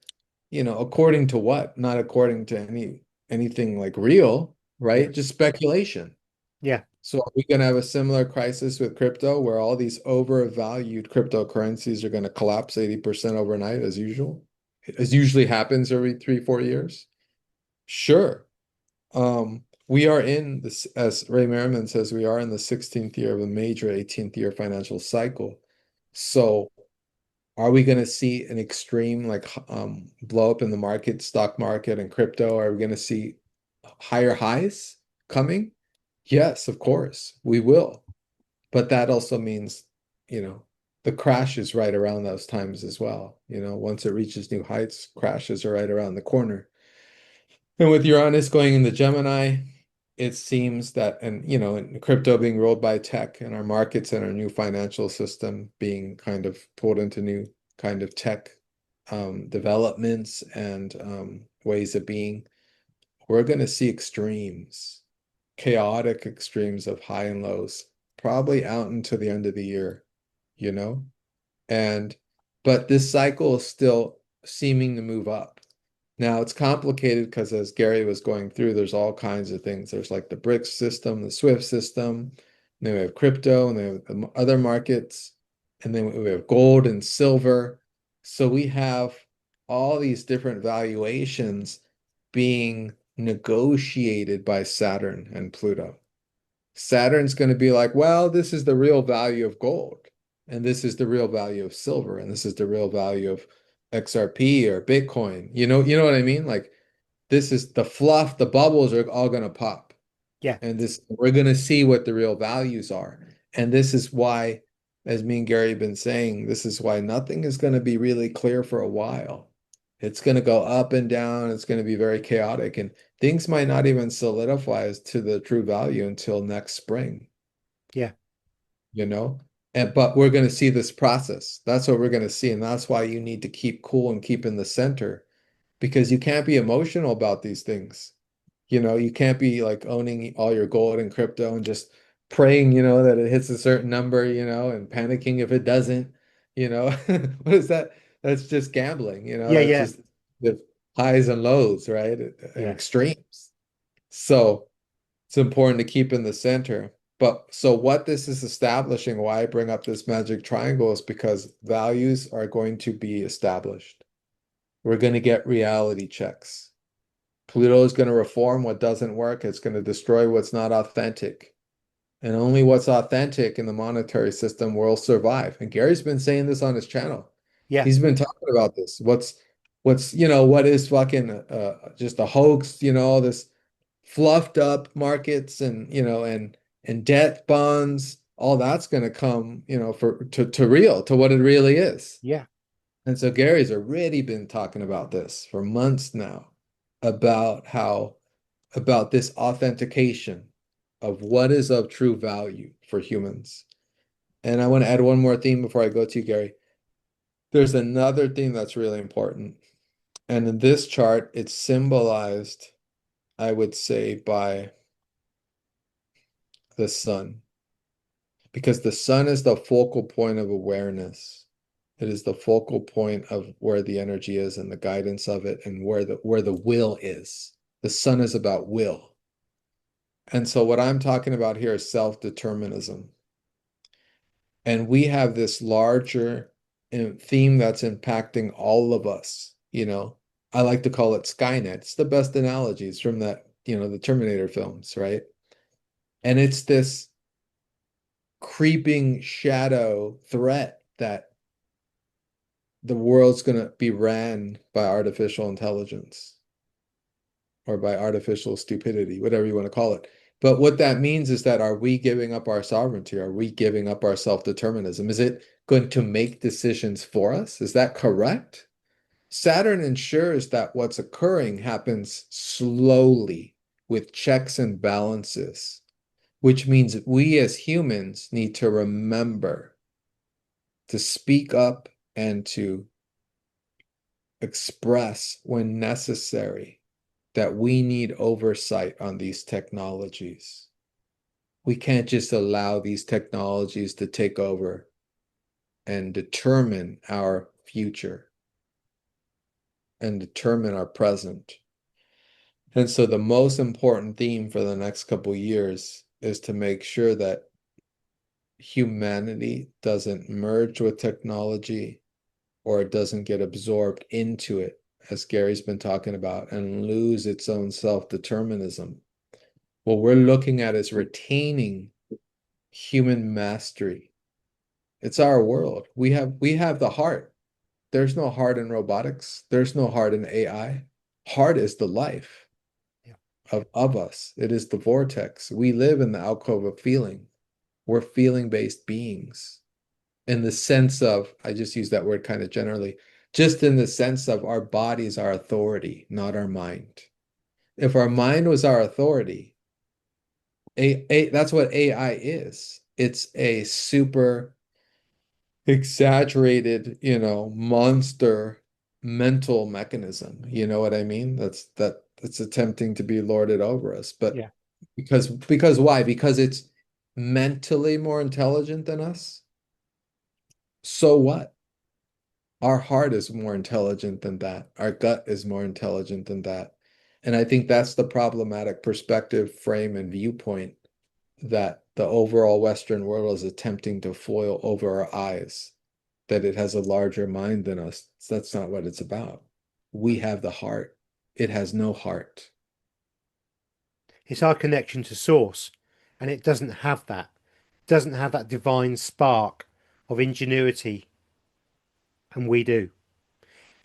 according to what? Not according to anything like real, Yeah. right? Just speculation. Yeah. So are we going to have a similar crisis with crypto where all these overvalued cryptocurrencies are going to collapse 80% overnight as usual? As usually happens every 3, 4 years? Sure. We are in this, as Ray Merriman says, we are in the 16th year of a major 18th year financial cycle. So are we going to see an extreme like blow up in the market, stock market and crypto? Are we going to see higher highs coming? Yes, of course, we will. But that also means, you know, the crash is right around those times as well. You know, once it reaches new heights, crashes are right around the corner. And with Uranus going into Gemini, it seems that, and and crypto being rolled by tech and our markets and our new financial system being kind of pulled into new kind of tech developments and ways of being, we're going to see extremes, chaotic extremes of high and lows, probably out into the end of the year, you know? And but this cycle is still seeming to move up. Now it's complicated because as Gary was going through, there's all kinds of things. There's like the bric system, the Swift system, and then we have crypto, and then we have the other markets, and then we have gold and silver. So we have all these different valuations being negotiated by Saturn and Pluto. Saturn's going to be like, well, this is the real value of gold, and this is the real value of silver, and this is the real value of XRP or Bitcoin. You know what I mean? Like this is the fluff, the bubbles are all going to pop. Yeah, And this we're going to see what the real values are. And this is why, as me and Gary have been saying, this is why nothing is going to be really clear for a while. It's going to go up and down. It's going to be very chaotic. And things might not even solidify as to the true value until next spring, yeah, you know? And but we're going to see this process. That's what we're going to see. And that's why you need to keep cool and keep in the center because you can't be emotional about these things. You can't be like owning all your gold and crypto and just praying, that it hits a certain number, and panicking if it doesn't, you know. What is that? That's just gambling, yeah, that's yeah, just the highs and lows, right? And yeah, extremes. So it's important to keep in the center. But so what this is establishing, why I bring up this magic triangle is because values are going to be established. We're going to get reality checks. Pluto is going to reform what doesn't work. It's going to destroy what's not authentic. And only what's authentic in the monetary system will survive. And Gary's been saying this on his channel. yeah, He's been talking about this. What is fucking just a hoax, this fluffed up markets and debt bonds, all that's going to come, to real, to what it really is. yeah, And so Gary's already been talking about this for months now, about about this authentication of what is of true value for humans. And I want to add one more theme before I go to you, Gary. There's another theme that's really important. And in this chart, it's symbolized, I would say, by the sun, because the sun is the focal point of awareness. It is the focal point of where the energy is and the guidance of it and where the will is. The sun is about will. And so what I'm talking about here is self-determinism. And we have this larger theme that's impacting all of us, I like to call it Skynet. It's the best analogies from that, the Terminator films, right? And it's this creeping shadow threat that the world's going to be ran by artificial intelligence or by artificial stupidity, whatever you want to call it. But what that means is that are we giving up our sovereignty? Are we giving up our self-determinism? Is it going to make decisions for us? Is that correct? Saturn ensures that what's occurring happens slowly with checks and balances, which means we as humans need to remember to speak up and to express when necessary that we need oversight on these technologies. We can't just allow these technologies to take over and determine our future and determine our present. And so the most important theme for the next couple of years is to make sure that humanity doesn't merge with technology or it doesn't get absorbed into it, as Gary's been talking about, and lose its own self-determinism. What we're looking at is retaining human mastery. It's our world. We have the heart. There's no heart in robotics. There's no heart in AI. Heart is the life Yeah. of us. It is the vortex. We live in the alcove of feeling. We're feeling-based beings in the sense of, I just use that word kind of generally, just in the sense of our bodies our authority, not our mind. If our mind was our authority, that's what AI is. It's a super exaggerated, monster mental mechanism. You know what I mean? That's attempting to be lorded over us. But Yeah. because why? Because it's mentally more intelligent than us. So what? Our heart is more intelligent than that. Our gut is more intelligent than that. And I think that's the problematic perspective, frame, and viewpoint that the overall Western world is attempting to foil over our eyes, that it has a larger mind than us. That's not what it's about. We have the heart. It has no heart. It's our connection to source, and it doesn't have that. It doesn't have that divine spark of ingenuity, and we do.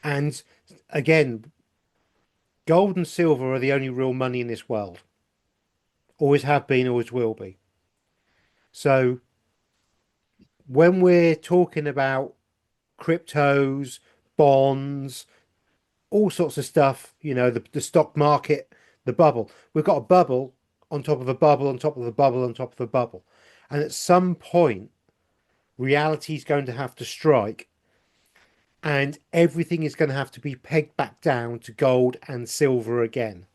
And again, gold and silver are the only real money in this world. Always have been, always will be. So when we're talking about cryptos, bonds, all sorts of stuff, the stock market, the bubble, we've got a bubble on top of a bubble on top of a bubble on top of a bubble. And at some point, reality is going to have to strike and everything is going to have to be pegged back down to gold and silver again.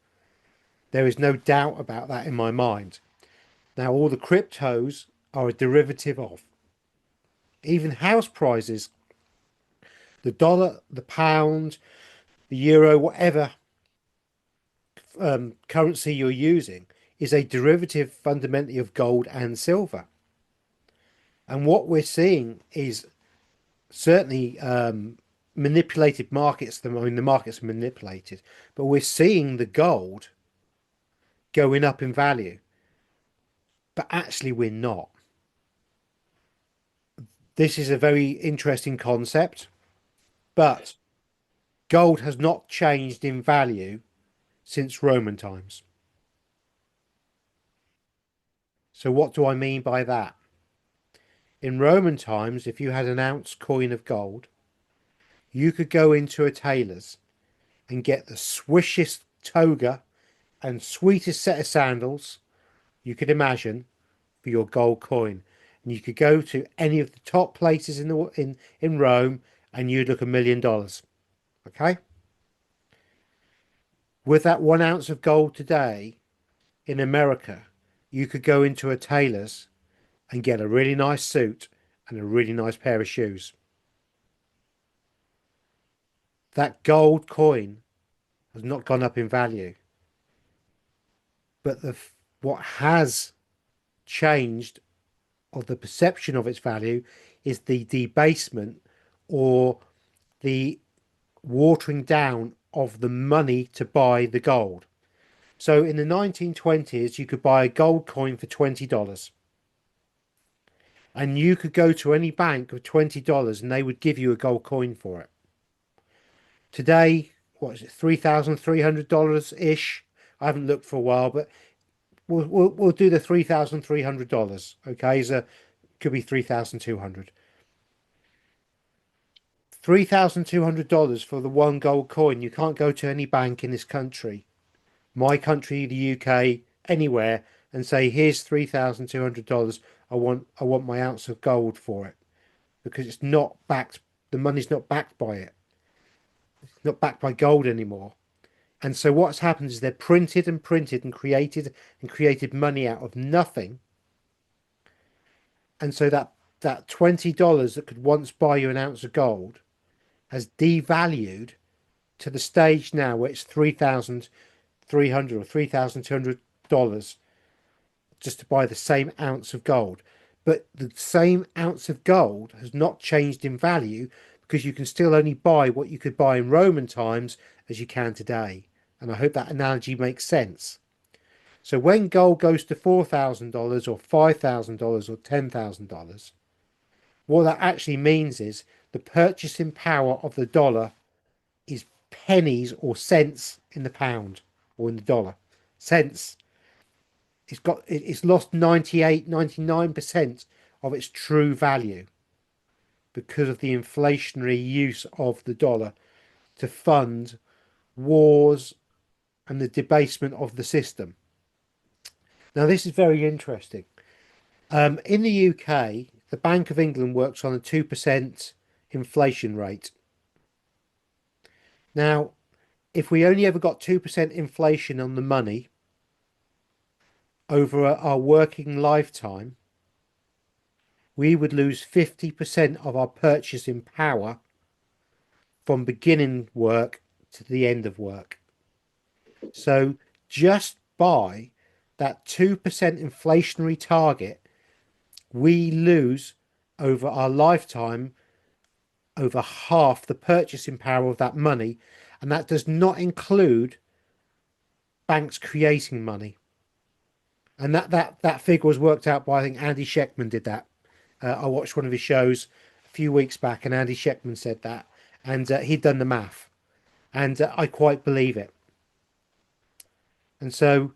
There is no doubt about that in my mind. Now, all the cryptos are a derivative of. Even house prices, the dollar, the pound, the euro, whatever currency you're using, is a derivative fundamentally of gold and silver. And what we're seeing is certainly manipulated markets. I mean, the markets are manipulated, but we're seeing the gold going up in value, but actually we're not. This is a very interesting concept, but gold has not changed in value since Roman times. So what do I mean by that? In Roman times, if you had an ounce coin of gold, you could go into a tailor's and get the swishest toga and sweetest set of sandals you could imagine for your gold coin. And you could go to any of the top places in Rome and you'd look $1 million. Okay? With that 1 ounce of gold today in America, you could go into a tailor's and get a really nice suit and a really nice pair of shoes. That gold coin has not gone up in value, but what has changed of the perception of its value is the debasement or the watering down of the money to buy the gold. So in the 1920s, you could buy a gold coin for $20 and you could go to any bank with $20 and they would give you a gold coin for it. Today, what is it, $3,300 ish? I haven't looked for a while, but we'll do the $3,300. Okay, so could be 3,200. $3,200 for the one gold coin. You can't go to any bank in this country, my country, the UK, anywhere, and say, "Here's $3,200. I want my ounce of gold for it," because it's not backed. The money's not backed by it. It's not backed by gold anymore. And so what's happened is they're printed and printed and created money out of nothing. And so that $20 that could once buy you an ounce of gold has devalued to the stage now where it's 3,300 or $3,200 just to buy the same ounce of gold. But the same ounce of gold has not changed in value because you can still only buy what you could buy in Roman times as you can today. And I hope that analogy makes sense. So when gold goes to $4,000 or $5,000 or $10,000, what that actually means is the purchasing power of the dollar is pennies or cents in the pound or in the dollar. Cents. It's lost 98, 99% of its true value because of the inflationary use of the dollar to fund wars and the debasement of the system. Now, this is very interesting. In the UK, the Bank of England works on a 2% inflation rate. Now, if we only ever got 2% inflation on the money over our working lifetime, we would lose 50% of our purchasing power from beginning work to the end of work. So just by that 2% inflationary target, we lose over our lifetime over half the purchasing power of that money. And that does not include banks creating money. And that figure was worked out by, I think Andy Sheckman did that. I watched one of his shows a few weeks back, and Andy Sheckman said that, and he'd done the math, and I quite believe it. And so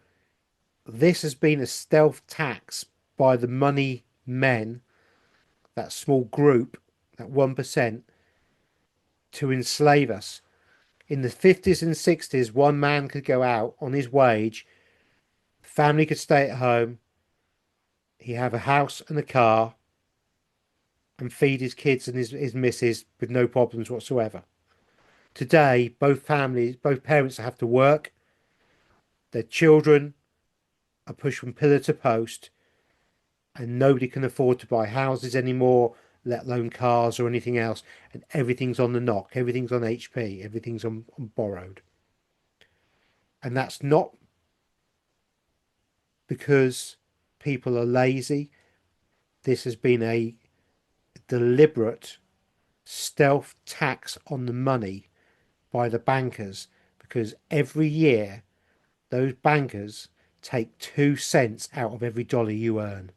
this has been a stealth tax by the money men, that small group, that 1%, to enslave us. In the 50s and 60s, one man could go out on his wage, family could stay at home, he have a house and a car, and feed his kids and his missus with no problems whatsoever. Today, both parents have to work, their children are pushed from pillar to post, and nobody can afford to buy houses anymore, let alone cars or anything else. And everything's on the knock, everything's on HP, everything's on borrowed. And that's not because people are lazy. This has been a deliberate stealth tax on the money by the bankers, because every year those bankers take 2 cents out of every dollar you earn.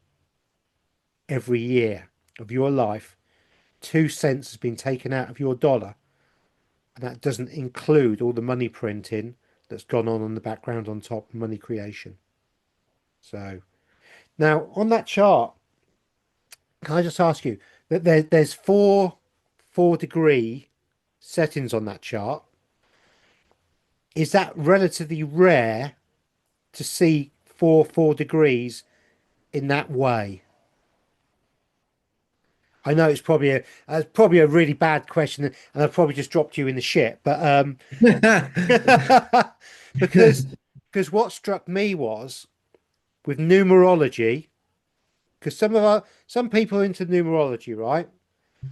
Every year of your life, 2 cents has been taken out of your dollar, and that doesn't include all the money printing that's gone on the background on top of money creation. So now on that chart, can I just ask you that there's four degree settings on that chart? Is that relatively rare to see four degrees in that way? I know it's probably a really bad question, and I've probably just dropped you in the shit. But because because what struck me was with numerology, because some people are into numerology, right?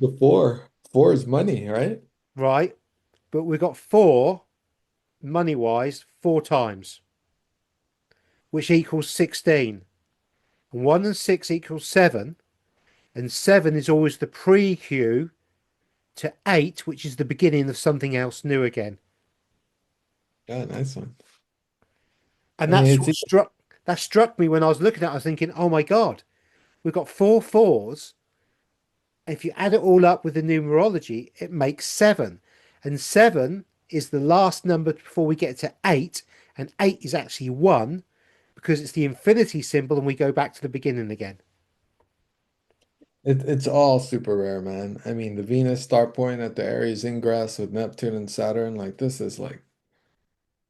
The four is money, right? Right, but we've got four money wise four times, which equals 16, and 1 and 6 equals 7, and 7 is always the pre-cue to 8, which is the beginning of something else new again. Yeah, nice one. And I mean, that's it's what struck me when I was looking at it. I was thinking, oh my God, we've got four fours. If you add it all up with the numerology, it makes 7. And 7 is the last number before we get to 8. And 8 is actually 1 because it's the infinity symbol and we go back to the beginning again. it's all super rare, man. I mean, the Venus start point at the Aries ingress with Neptune and Saturn, like this is like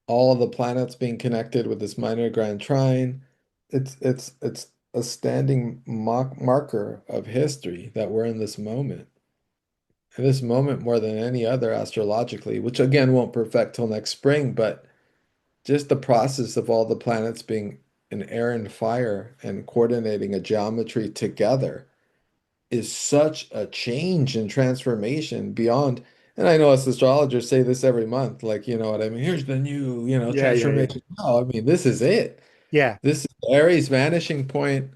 all of the planets being connected with this minor grand trine. It's a standing marker of history that we're in this moment. And this moment more than any other astrologically, which again won't perfect till next spring, but just the process of all the planets being in air and fire and coordinating a geometry together is such a change and transformation beyond. And I know us astrologers say this every month, like, you know what I mean? Here's the new, Yeah, yeah, yeah. transformation. No, I mean, this is it. Yeah, This is Aries' vanishing point,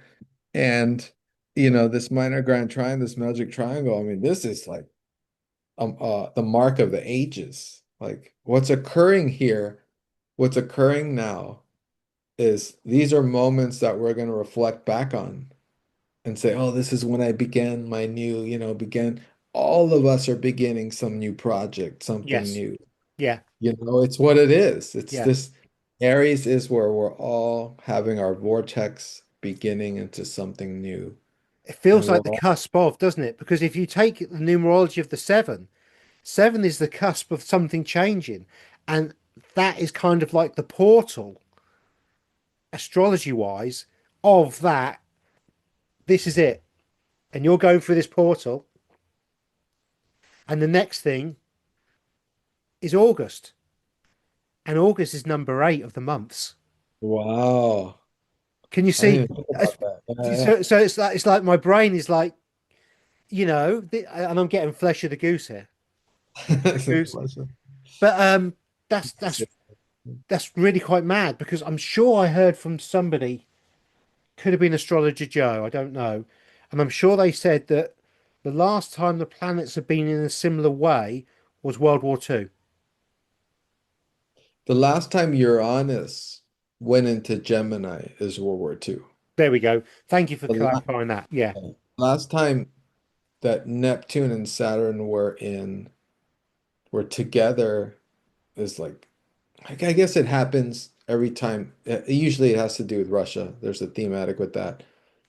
and this minor grand trine, this magic triangle. I mean, this is like the mark of the ages. Like what's occurring here, what's occurring now is these are moments that we're going to reflect back on and say, oh, this is when I began my new, began. All of us are beginning some new project, something Yes. new. Yeah. It's what it is. It's Yeah. this Aries is where we're all having our vortex beginning into something new. It feels And we're like the all, cusp of, doesn't it? Because if you take the numerology of the seven, seven is the cusp of something changing. And that is kind of like the portal, astrology wise, of that. This is it. And you're going through this portal. And the next thing is August. And August is number 8 of the months. wow. Can you I didn't see? even think about that. So it's like my brain is like, and I'm getting flesh of the goose here. Yeah. It's a Goose. pleasure. But that's really quite mad because I'm sure I heard from somebody, could have been Astrologer Joe, I don't know. And I'm sure they said that the last time the planets have been in a similar way was World War Two. The last time Uranus went into Gemini is World War II. There we go. Thank you for The la- clarifying that. Yeah. last time that Neptune and Saturn were together is like I guess it happens every time. Usually it has to do with Russia. There's a thematic with that.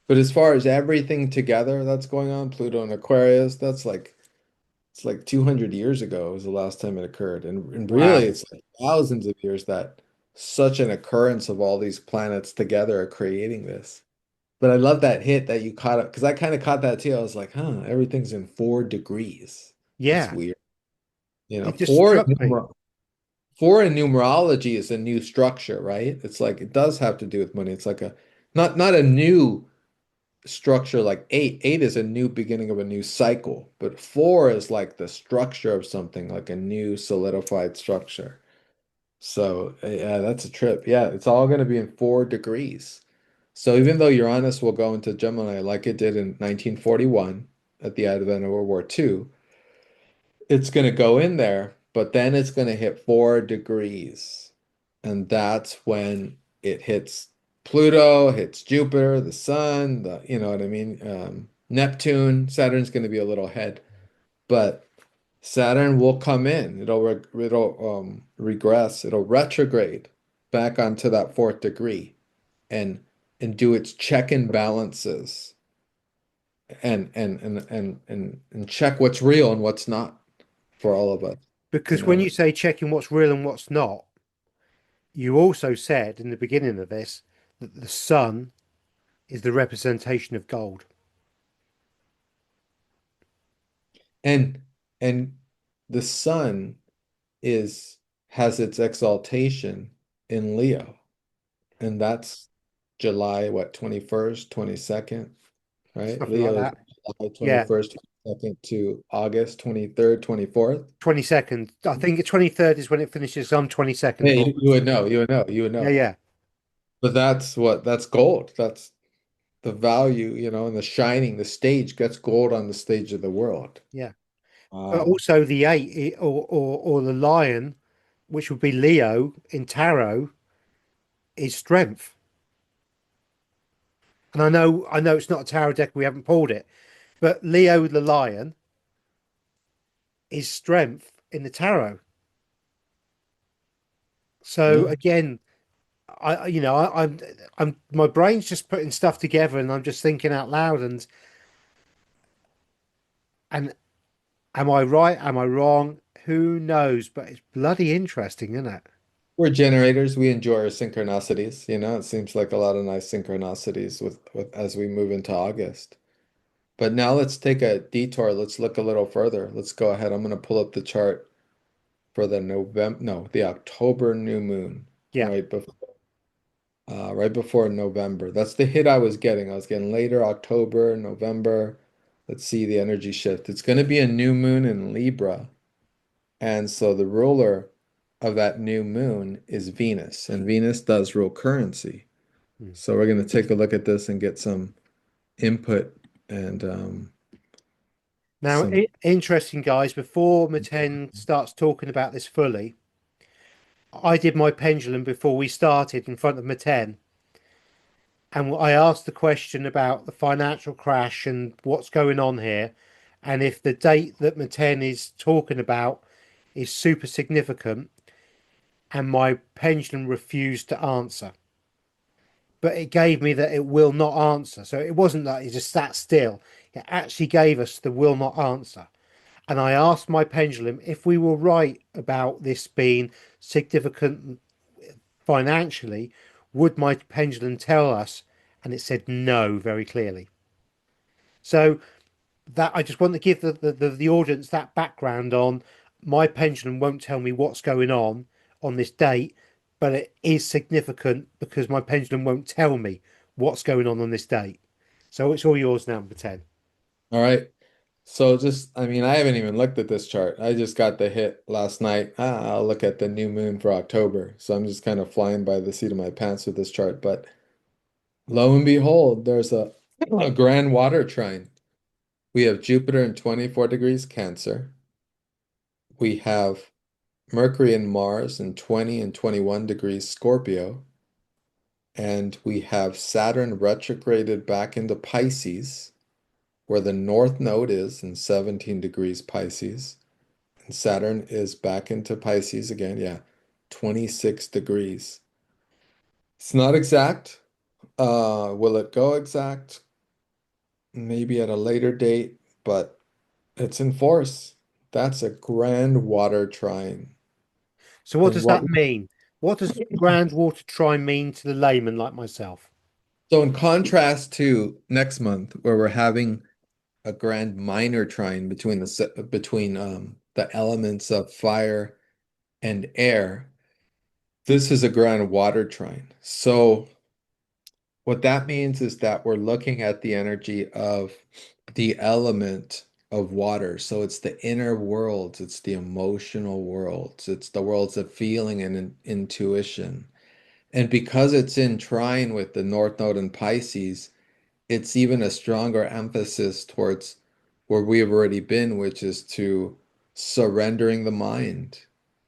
But as far as everything together that's going on, Pluto and Aquarius, that's like it's like 200 years ago was the last time it occurred. And really Wow. it's like thousands of years that such an occurrence of all these planets together are creating this. But I love that hit that you caught up because I kind of caught that too. I was like, huh, everything's in 4 degrees. That's Yeah. weird. It just Four struck me. Four in numerology is a new structure, right? It's like it does have to do with money. It's like a not a new structure like eight. Eight is a new beginning of a new cycle, but four is like the structure of something, like a new solidified structure. So yeah, that's a trip. Yeah, it's all going to be in 4 degrees. So even though Uranus will go into Gemini like it did in 1941 at the advent of World War II, it's going to go in there, but then it's going to hit 4 degrees. And that's when it hits Pluto, hits Jupiter, the sun, you know what I mean? Neptune, Saturn's going to be a little ahead, but Saturn will come in. It'll regress, it'll retrograde back onto that fourth degree and do its check and balances and check what's real and what's not for all of us, you Because when know. you say checking what's real and what's not, you also said in the beginning of this that the sun is the representation of gold. And and the sun is has its exaltation in Leo, and that's July what 21st, 22nd, right? Something like Leo is that. July Yeah. 21st, 22nd to August 23rd, 24th. 22nd. I think 23rd is when it finishes. I'm 22nd of Hey, you August. would know, you would Yeah, know. yeah, But that's gold. That's the value, and the shining, the stage gets gold on the stage of the world. yeah. But Wow. also the eight or the lion, which would be Leo in tarot, is strength. And I know it's not a tarot deck, we haven't pulled it, but Leo the lion is strength in the tarot. So Yeah. again, I'm my brain's just putting stuff together, and I'm just thinking out loud, and am I right? Am I wrong? Who knows? But it's bloody interesting, isn't it? We're generators. We enjoy our synchronicities. It seems like a lot of nice synchronicities with as we move into August. But now let's take a detour. Let's look a little further. Let's go ahead. I'm going to pull up the chart for the November, no, the October new moon, Yeah. right before November. That's the hit I was getting. I was getting later October, November. Let's see the energy shift. It's going to be a new moon in Libra. And so the ruler of that new moon is Venus, and Venus does rule currency. Hmm. So we're going to take a look at this and get some input and Now, some. interesting, guys. Before Maten starts talking about this fully, I did my pendulum before we started in front of my 10, and I asked the question about the financial crash and what's going on here, and if the date that my 10 is talking about is super significant, and my pendulum refused to answer. But it gave me that it will not answer. So it wasn't that it just sat still. It actually gave us the will not answer. And I asked my pendulum if we were right about this being significant financially, would my pendulum tell us? And it said no very clearly. So that I just want to give the audience that background on my pendulum won't tell me what's going on this date, but it is significant because my pendulum won't tell me what's going on this date. So it's all yours now, number 10. All right. So just, I mean, I haven't even looked at this chart. I just got the hit last night. I'll look at the new moon for October. So I'm just kind of flying by the seat of my pants with this chart. But lo and behold, there's a grand water trine. We have Jupiter in 24 degrees Cancer. We have Mercury and Mars in 20 and 21 degrees Scorpio. And we have Saturn retrograded back into Pisces, where the North Node is in 17 degrees Pisces. And Saturn is back into Pisces again. Yeah, 26 degrees. It's not exact. Will it go exact? Maybe at a later date, but it's in force. That's a grand water trine. So what And does what that mean? What does grand water trine mean to the layman like myself? so in contrast to next month, where we're having a grand minor trine between the elements of fire and air, this is a grand water trine. So what that means is that we're looking at the energy of the element of water. So it's the inner worlds, it's the emotional worlds, it's the worlds of feeling and intuition. And because it's in trine with the North Node in Pisces, it's even a stronger emphasis towards where we have already been, which is to surrendering the mind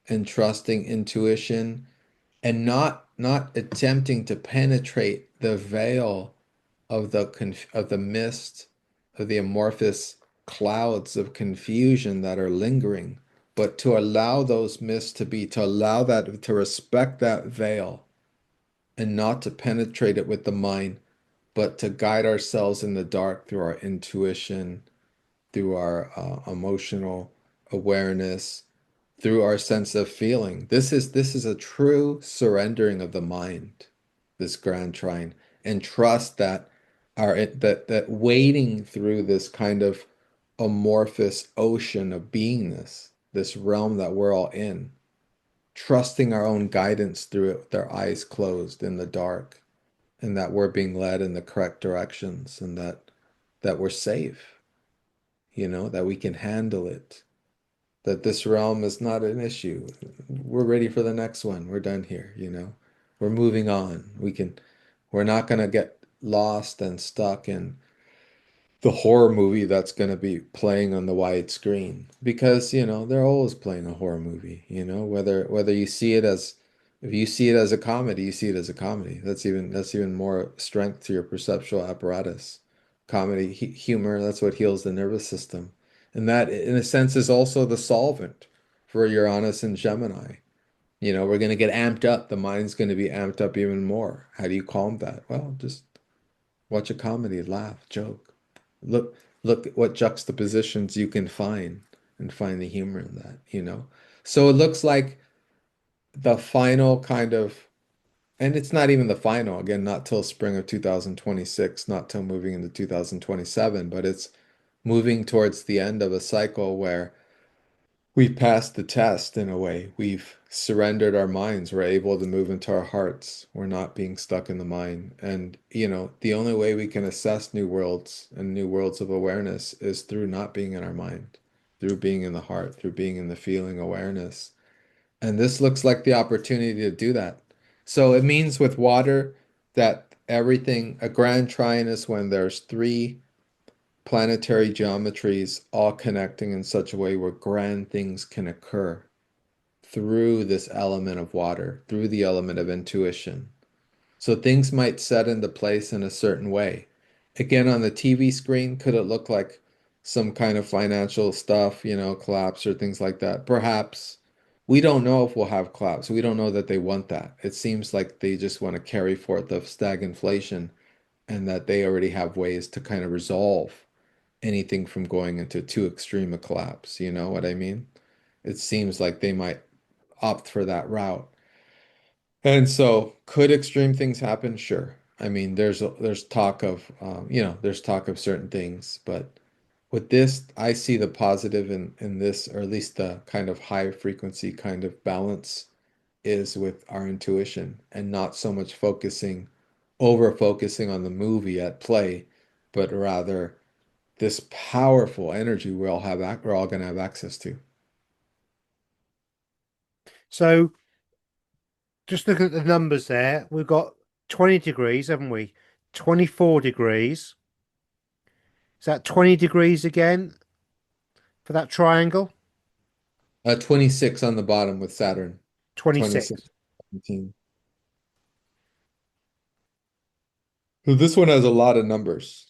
and trusting intuition and not attempting to penetrate the veil of the mist of the amorphous clouds of confusion that are lingering, but to allow those mists to allow that to respect that veil and not to penetrate it with the mind, but to guide ourselves in the dark through our intuition, through our emotional awareness, through our sense of feeling. This is a true surrendering of the mind, this grand trine, and trust that that wading through this kind of amorphous ocean of beingness, this realm that we're all in, trusting our own guidance through it with our eyes closed in the dark, and that we're being led in the correct directions, and that we're safe, that we can handle it, that this realm is not an issue. We're ready for the next one. We're done here. We're moving on. We're not going to get lost and stuck in the horror movie that's going to be playing on the wide screen because, they're always playing a horror movie, whether you see it as if you see it as a comedy, you see it as a comedy. That's even more strength to your perceptual apparatus. Comedy, humor, that's what heals the nervous system. And that, in a sense, is also the solvent for Uranus and Gemini. We're going to get amped up. The mind's going to be amped up even more. How do you calm that? Well, just watch a comedy, laugh, joke. Look at what juxtapositions you can find and find the humor in that. So it looks like the final kind of, and it's not even the final, again, not till spring of 2026, not till moving into 2027, but it's moving towards the end of a cycle where we've passed the test in a way. We've surrendered our minds. We're able to move into our hearts. We're not being stuck in the mind. And, the only way we can assess new worlds and new worlds of awareness is through not being in our mind, through being in the heart, through being in the feeling awareness. And this looks like the opportunity to do that. So it means with water that everything, a grand trine is when there's three planetary geometries all connecting in such a way where grand things can occur through this element of water, through the element of intuition. So things might set into place in a certain way. Again, on the TV screen, could it look like some kind of financial stuff, collapse or things like that? Perhaps. We don't know if we'll have collapse. We don't know that they want that. It seems like they just want to carry forth the stagflation and that they already have ways to kind of resolve anything from going into too extreme a collapse. You know what I mean? It seems like they might opt for that route. And so, could extreme things happen? Sure. I mean, there's talk of there's talk of certain things, but with this, I see the positive in this, or at least the kind of high frequency kind of balance is with our intuition and not so much over focusing on the movie at play, but rather this powerful energy we're all going to have access to. So just looking at the numbers there, we've got 20 degrees, haven't we? 24 degrees. Is that 20 degrees again for that triangle? 26 on the bottom with Saturn, 26, 26. 17. So this one has a lot of numbers.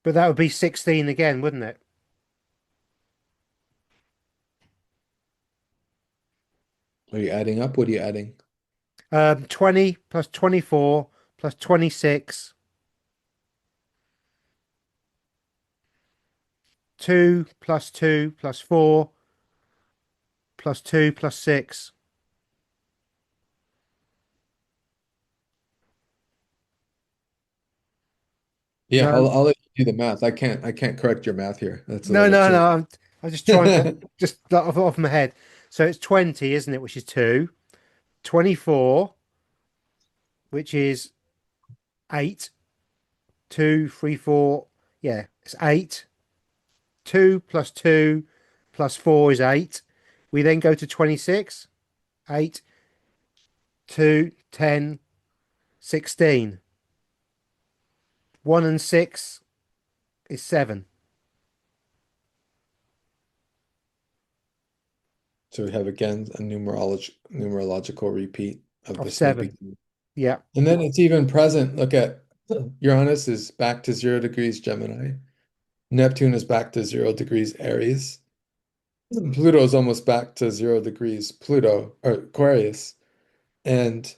But that would be 16 again, wouldn't it? Are you adding up? What are you adding? 20 plus 24 plus 26, 2 plus 2 plus 4 plus 2 plus 6. Yeah, No, I'll let you do the math. I can't correct your math here. no, That's no, your no. I'm just trying to just off my head. So it's 20, isn't it? Which is 2. 24, which is 8. 2, 3, 4. Yeah, it's 8. 2 plus 2 plus 4 is 8. We then go to 26. 8, 2, 10, 16. 1 and 6 is 7 So we have again a numerological repeat of of this new 7. beginning. Yeah, And then it's even present. Look at Uranus is back to 0 degrees Gemini. Neptune is back to 0 degrees Aries. Pluto is almost back to 0 degrees Pluto or Aquarius. And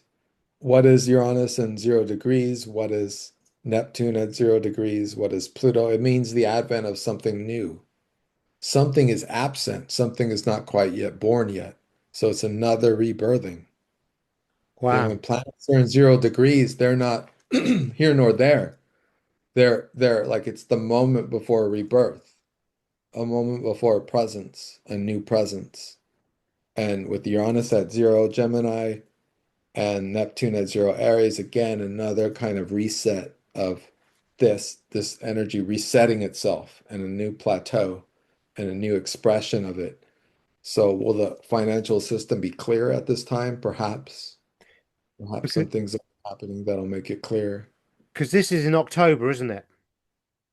what is Uranus in 0 degrees? What is Neptune at 0 degrees? What is Pluto? It means the advent of something new. Something is absent. Something is not quite yet born yet. So it's another rebirthing. When wow. planets are in 0 degrees, they're not here nor there. They're like it's the moment before a rebirth, a moment before a presence, a new presence. And with Uranus at 0 Gemini and Neptune at 0 Aries, again, another kind of reset of this energy resetting itself and a new plateau and a new expression of it. So will the financial system be clear at this time? Perhaps. Perhaps Because some things are happening that'll make it clear. this is in October, isn't it?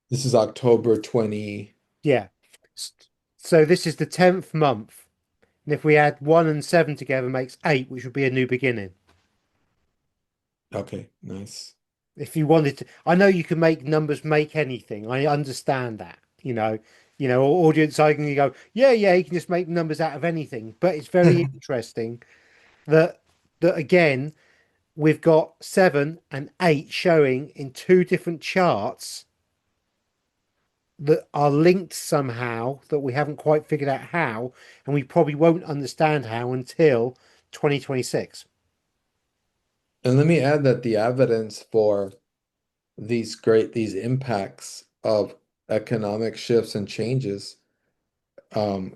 This is October 20. Yeah. S- So this is the 10th month. And if we add 1 and 7 together makes 8, which would be a new beginning. Okay, nice. If you wanted to, I know you can make numbers make anything. I understand that. Audience, I can go, yeah, yeah, you can just make numbers out of anything. But it's very interesting that again, we've got 7 and 8 showing in two different charts that are linked somehow that we haven't quite figured out how, and we probably won't understand how until 2026. And let me add that the evidence for these impacts of economic shifts and changes, um,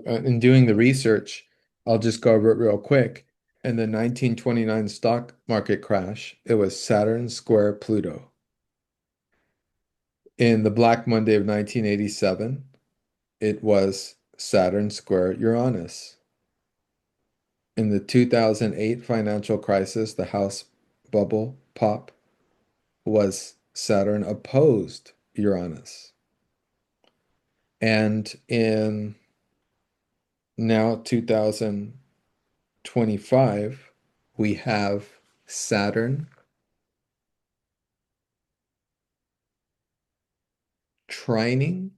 in doing the research, I'll just go over it real quick. In the 1929 stock market crash, it was Saturn square Pluto. In the Black Monday of 1987, it was Saturn square Uranus. In the 2008 financial crisis, the house bubble pop was Saturn opposed Uranus. And in now 2025, we have Saturn trining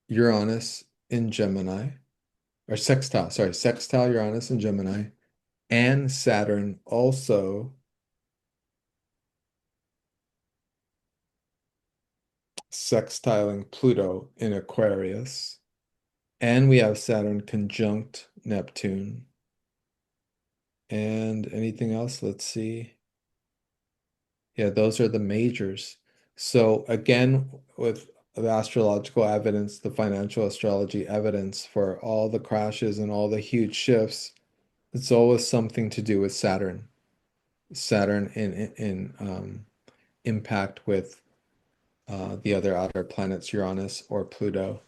Uranus in Gemini, or sextile, sorry, sextile Uranus in Gemini, and Saturn also sextiling Pluto in Aquarius. And we have Saturn conjunct Neptune. And anything else? Let's see. Yeah, those are the majors. So again, with the astrological evidence, the financial astrology evidence for all the crashes and all the huge shifts, it's always something to do with Saturn. Saturn in impact with the other outer planets, Uranus or Pluto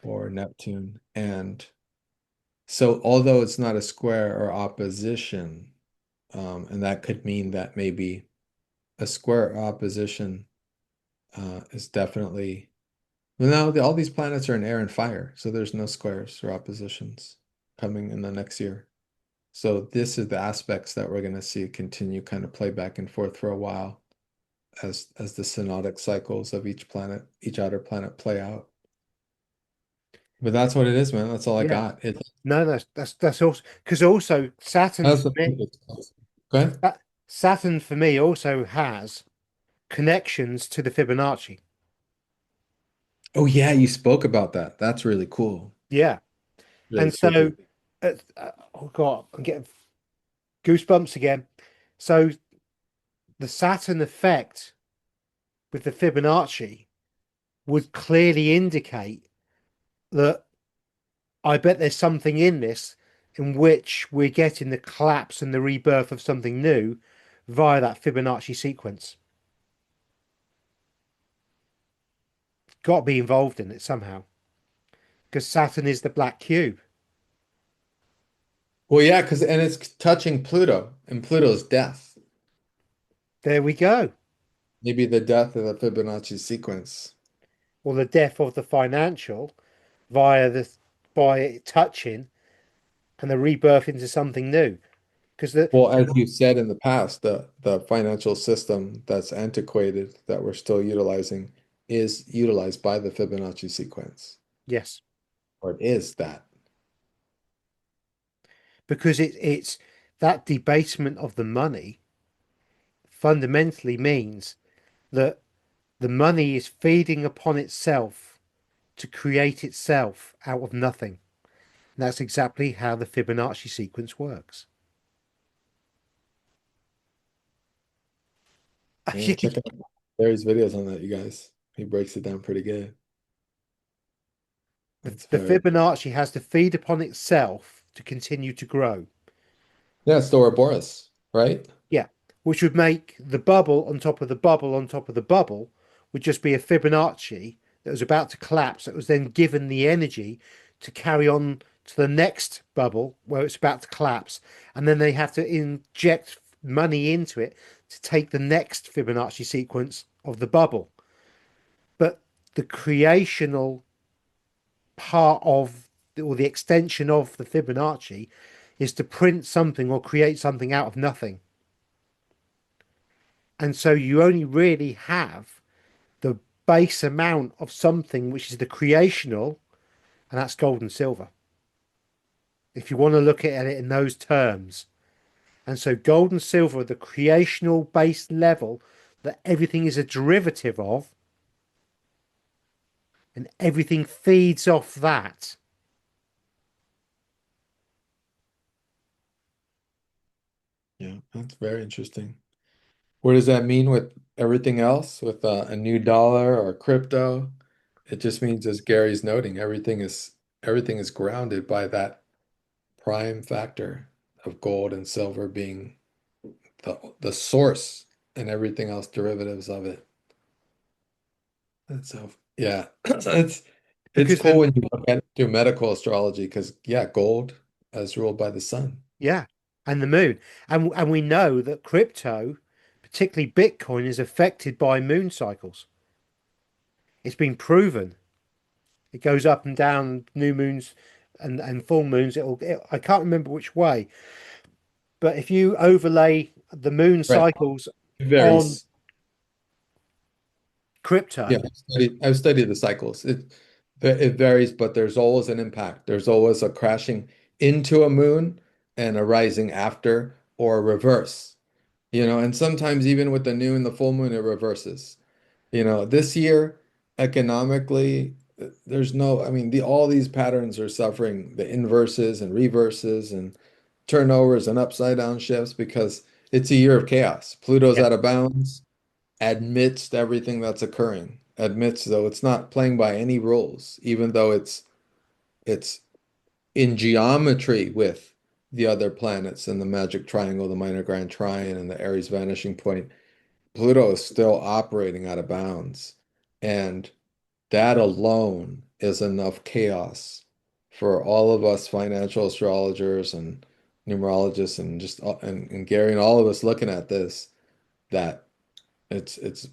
or Neptune. And so although it's not a square or opposition, and that could mean that maybe a square opposition is definitely well, no, all these planets are in air and fire, so there's no squares or oppositions coming in the next year. So this is the aspects that we're going to see continue kind of play back and forth for a while as the synodic cycles of each planet, each outer planet play out. But that's what it is, man. That's all I Yeah. got. No, that's also because also Saturn That's for the me, okay. Saturn for me also has connections to the Fibonacci. Oh yeah, you spoke about that. That's really cool. Yeah. Really And spooky. so, oh God, I'm getting goosebumps again. So the Saturn effect with the Fibonacci would clearly indicate that I bet there's something in this in which we're getting the collapse and the rebirth of something new via that Fibonacci sequence. Got to be involved in it somehow because Saturn is the black cube. Well, yeah, because and it's touching Pluto and Pluto's death. There we go. Maybe the death of the Fibonacci sequence. Or the death of the financial via the by it touching and the rebirth into something new. Because Well, as you said in the past, the financial system that's antiquated that we're still utilizing is utilized by the Fibonacci sequence, yes, or it is that. because it's that debasement of the money fundamentally means that the money is feeding upon itself to create itself out of nothing. And that's exactly how the Fibonacci sequence works. Yeah, check out Larry's videos on that, you guys. He breaks it down pretty good. That's The very Fibonacci has to feed upon itself to continue to grow. yeah, it's the Ouroboros, right? Yeah, which would make the bubble on top of the bubble on top of the bubble would just be a Fibonacci that was about to collapse, that was then given the energy to carry on to the next bubble where it's about to collapse. And then they have to inject money into it to take the next Fibonacci sequence of the bubble. But the creational part of, or the extension of the Fibonacci is to print something or create something out of nothing. And so you only really have the base amount of something which is the creational, and that's gold and silver. If you want to look at it in those terms. And so gold and silver are the creational base level that everything is a derivative of, and everything feeds off that. Yeah, that's very interesting. What does that mean with everything else, with a new dollar or crypto? It just means, as Gary's noting, everything is grounded by that prime factor of gold and silver being the source and everything else derivatives of it. And so yeah, it's Because cool when you look at do medical astrology because yeah, gold is ruled by the sun. yeah, and the moon. And we know that crypto, particularly Bitcoin, is affected by moon cycles. It's been proven. It goes up and down new moons. and full moons, I can't remember which way, but if you overlay the moon Right. cycles It on varies. Yeah, crypto, I've studied the cycles. It varies, but there's always an impact. There's always a crashing into a moon and a rising after, or a reverse. And sometimes even with the new and the full moon, it reverses. This year, economically, there's no, I mean, all these patterns are suffering the inverses and reverses and turnovers and upside down shifts because it's a year of chaos. Pluto's yeah, out of bounds amidst everything that's occurring, admits though it's not playing by any rules, even though it's in geometry with the other planets and the magic triangle, the minor grand trine, and the Aries vanishing point. Pluto is still operating out of bounds. And that alone is enough chaos for all of us financial astrologers and numerologists and just and Gary and all of us looking at this, that it's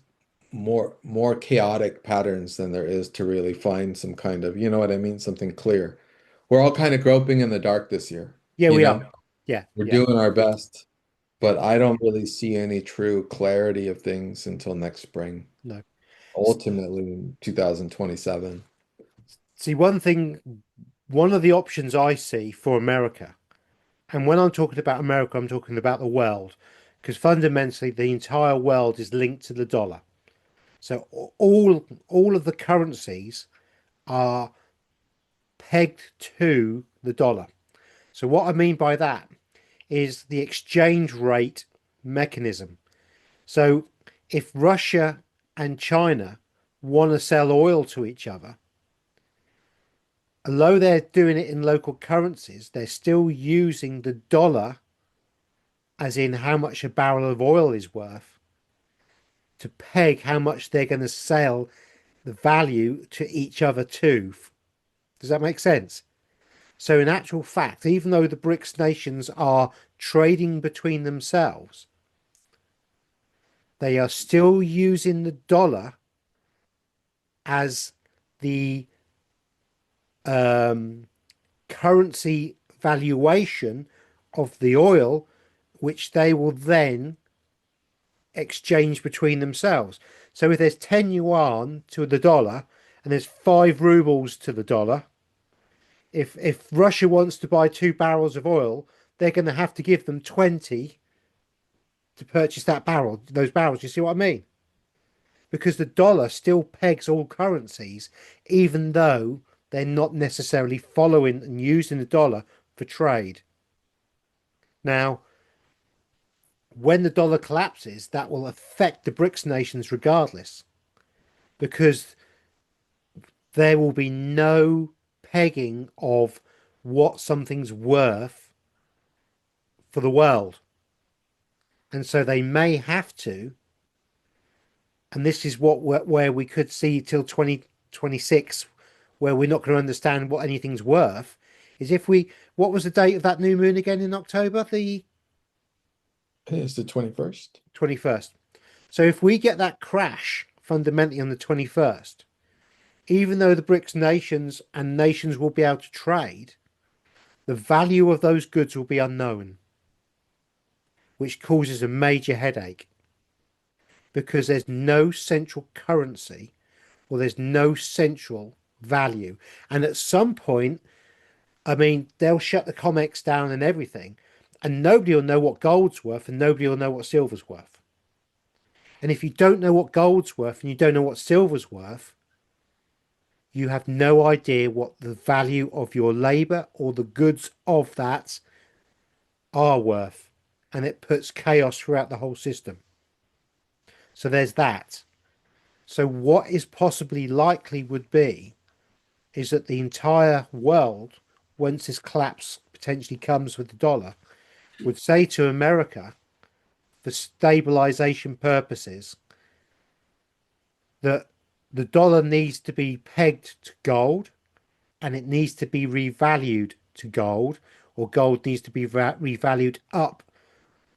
more chaotic patterns than there is to really find some kind of, you know what I mean, something clear. We're all kind of groping in the dark this year, yeah, you we are. know? Yeah, We're yeah, doing our best, but yeah. I don't really see any true clarity of things until next spring, No. S- ultimately in 2027. See, one of the options I see for America, and when I'm talking about America, I'm talking about the world, because fundamentally the entire world is linked to the dollar. So all of the currencies are pegged to the dollar. So what I mean by that is the exchange rate mechanism. So if Russia and China want to sell oil to each other, although they're doing it in local currencies, they're still using the dollar, as in how much a barrel of oil is worth, to peg how much they're going to sell the value to each other to. Does that make sense? So, in actual fact, even though the BRICS nations are trading between themselves, they are still using the dollar as the um, currency valuation of the oil, which they will then exchange between themselves. So, if there's 10 yuan to the dollar and there's 5 rubles to the dollar, if Russia wants to buy 2 barrels of oil, they're going to have to give them 20 to purchase those barrels. You see what I mean? Because the dollar still pegs all currencies, even though they're not necessarily following and using the dollar for trade. Now, when the dollar collapses, that will affect the BRICS nations regardless, because there will be no pegging of what something's worth for the world. And so they may have to, and this is where we could see till 2026, where we're not going to understand what anything's worth, is if we, what was the date of that new moon again in October? The I think it's the 21st. 21st. So if we get that crash fundamentally on the 21st, even though the BRICS nations and nations will be able to trade, the value of those goods will be unknown, which causes a major headache because there's no central currency or there's no central value. And at some point, I mean, they'll shut the COMEX down and everything, and nobody will know what gold's worth and nobody will know what silver's worth. And if you don't know what gold's worth and you don't know what silver's worth, you have no idea what the value of your labor or the goods of that are worth. And it puts chaos throughout the whole system. So there's that. So, what is possibly likely would be is that the entire world, once this collapse potentially comes with the dollar, would say to America, for stabilization purposes, that the dollar needs to be pegged to gold and it needs to be revalued to gold, or gold needs to be revalued up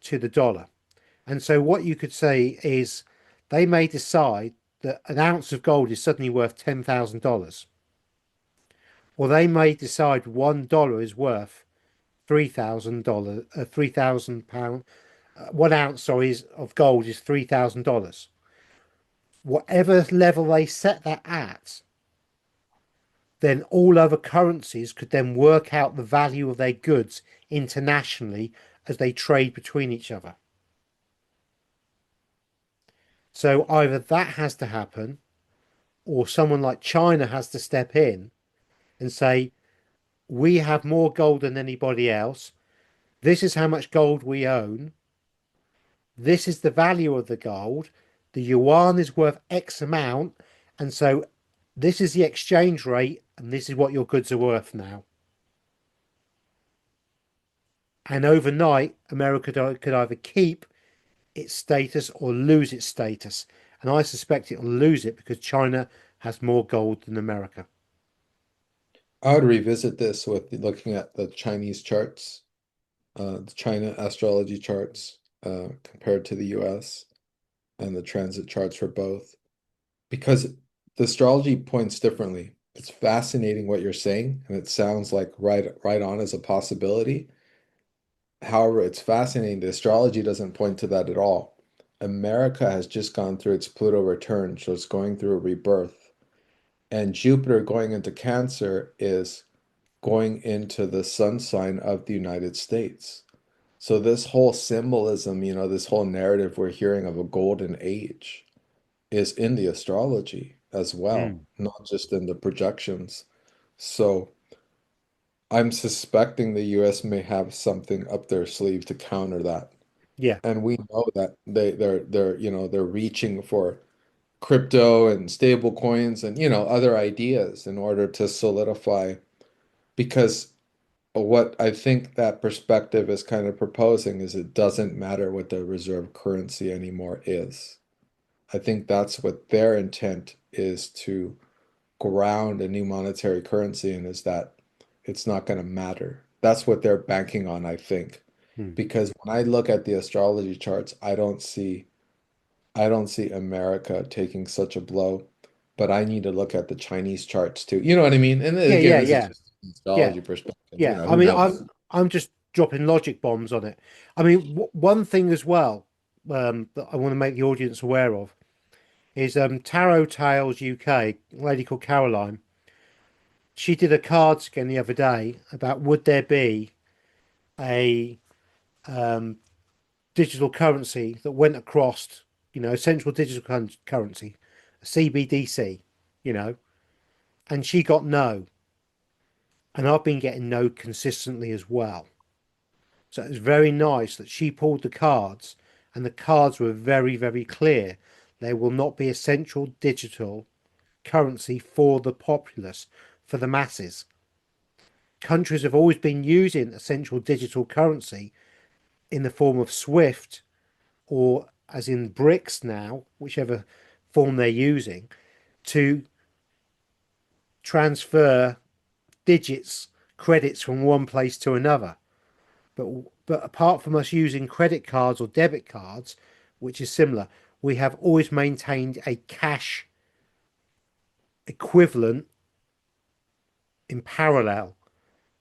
to the dollar. And so, what you could say is they may decide that an ounce of gold is suddenly worth $10,000. Well, they may decide $1 is worth $3,000, £3,000. 1 ounce, sorry, of gold is $3,000. Whatever level they set that at, then all other currencies could then work out the value of their goods internationally as they trade between each other. So either that has to happen, or someone like China has to step in and say, we have more gold than anybody else. This is how much gold we own. This is the value of the gold. The yuan is worth X amount. And so this is the exchange rate, and this is what your goods are worth now. And overnight, America could either keep its status or lose its status. And I suspect it will lose it because China has more gold than America. I would revisit this with looking at the Chinese charts, the China astrology charts, compared to the US and the transit charts for both, because the astrology points differently. It's fascinating what you're saying, and it sounds like right on as a possibility. However, it's fascinating. The astrology doesn't point to that at all. America has just gone through its Pluto return, so it's going through a rebirth. And Jupiter going into Cancer is going into the sun sign of the United States. So this whole symbolism, this whole narrative we're hearing of a golden age is in the astrology as well, Mm. not just in the projections. So I'm suspecting the US may have something up their sleeve to counter that. Yeah. And we know that they're reaching for crypto and stable coins and other ideas in order to solidify, because what I think that perspective is kind of proposing is it doesn't matter what the reserve currency anymore is. I think that's what their intent is, to ground a new monetary currency, and is that it's not going to matter. That's what they're banking on, I think. Mm. Because when I look at the astrology charts, I don't see America taking such a blow, but I need to look at the Chinese charts too. You know what I mean? And then Yeah, again, yeah, this is yeah, just an yeah, astrology perspective. yeah. I Who mean, knows? I'm just dropping logic bombs on it. I mean, one thing as well that I want to make the audience aware of is Tarot Tales UK, a lady called Caroline. She did a card scan the other day about would there be a um, digital currency that went across, central digital currency, a CBDC, you know, and she got no. And I've been getting no consistently as well. So it was very nice that she pulled the cards, and the cards were very, very clear. There will not be a central digital currency for the populace, for the masses. Countries have always been using a central digital currency in the form of Swift, or as in BRICS now, whichever form they're using, to transfer digits, credits from one place to another. But but apart from us using credit cards or debit cards, which is similar, we have always maintained a cash equivalent in parallel,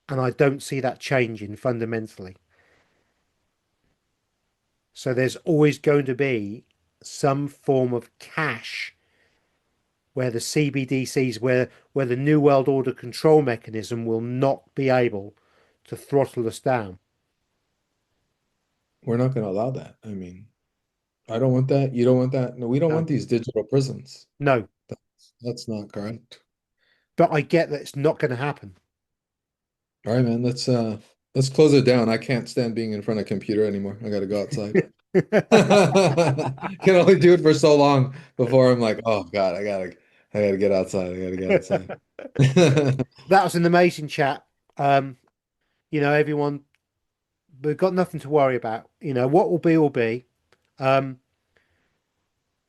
and I don't see that changing fundamentally. So there's always going to be some form of cash where the CBDCs, where the New World Order control mechanism will not be able to throttle us down. We're not going to allow that. I mean, I don't want that. You don't want that. No, we don't No, want these digital prisons. no. That's not correct. But I get that it's not going to happen. All right, man. Let's close it down. I can't stand being in front of a computer anymore. I got to go outside. Can only do it for so long before I'm like, oh God, I gotta get outside. I gotta get outside. That was an amazing chat. Um, everyone, we've got nothing to worry about. What will be. Um,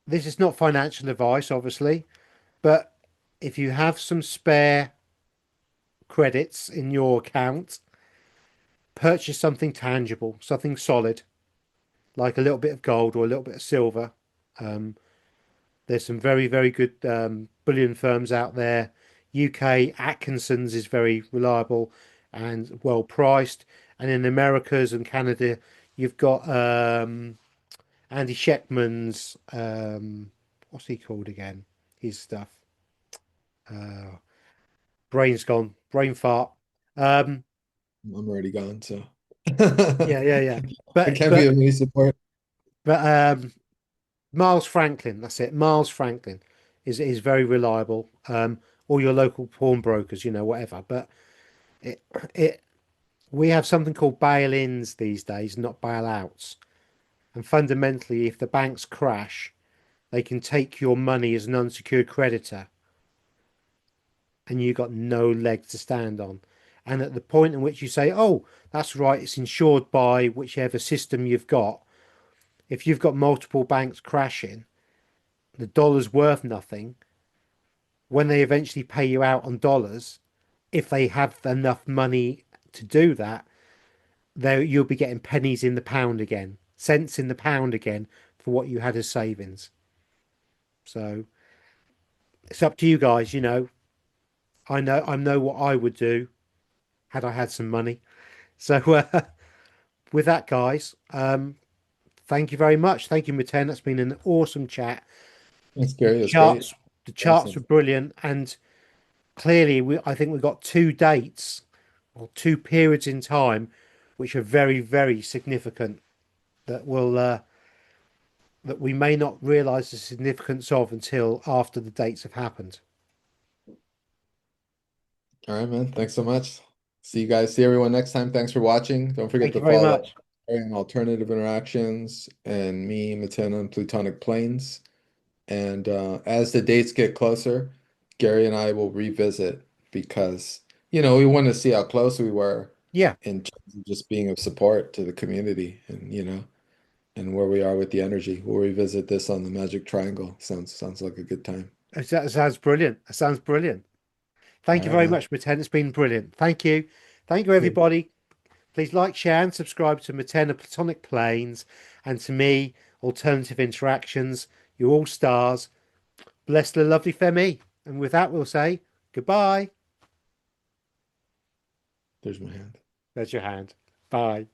this is not financial advice, obviously, but if you have some spare credits in your account, purchase something tangible, something solid, like a little bit of gold or a little bit of silver. Um, there's some very, very good bullion firms out there. UK, Atkinson's is very reliable and well priced. And in Americas and Canada, you've got Andy Sheckman's what's he called again? His stuff. Uh, brain's gone, brain fart. Um, I'm already gone, so yeah, yeah, yeah. I But can't be but of any support. but Miles Franklin, that's it. Miles Franklin is very reliable. Or your local pawnbrokers, whatever. But it it we have something called bail-ins these days, not bailouts. And fundamentally, if the banks crash, they can take your money as an unsecured creditor, and you got no leg to stand on. And at the point in which you say, "Oh, that's right, it's insured by whichever system you've got," if you've got multiple banks crashing, the dollar's worth nothing. When they eventually pay you out on dollars, if they have enough money to do that, you'll be getting pennies in the pound again, cents in the pound again for what you had as savings. So it's up to you guys. I know what I would do had I had some money. So with that, guys, thank you very much. Thank you, Miten. That's been an awesome chat. That's The scary. That's great. charts, the charts were Awesome. brilliant, and clearly, I think we've got two dates or two periods in time which are very, very significant that will that we may not realise the significance of until after the dates have happened. All right, man. Thanks so much. See you guys. See everyone next time. Thanks for watching. Don't forget Thank you to very follow much. Alternative Interactions and me, Meten on Plutonic Planes. And as the dates get closer, Gary and I will revisit because, we want to see how close we were Yeah, in terms of just being of support to the community and, and where we are with the energy. We'll revisit this on the Magic Triangle. Sounds like a good time. that sounds brilliant. That sounds brilliant. All Thank you right, very man. much, Meten. It's been brilliant. Thank you. Thank you, Good. everybody. Please like, share, and subscribe to Meten of Platonic Planes and to me, Alternative Interactions. You're all stars. Bless the lovely Femi. And with that, we'll say goodbye. There's my hand. There's your hand. Bye.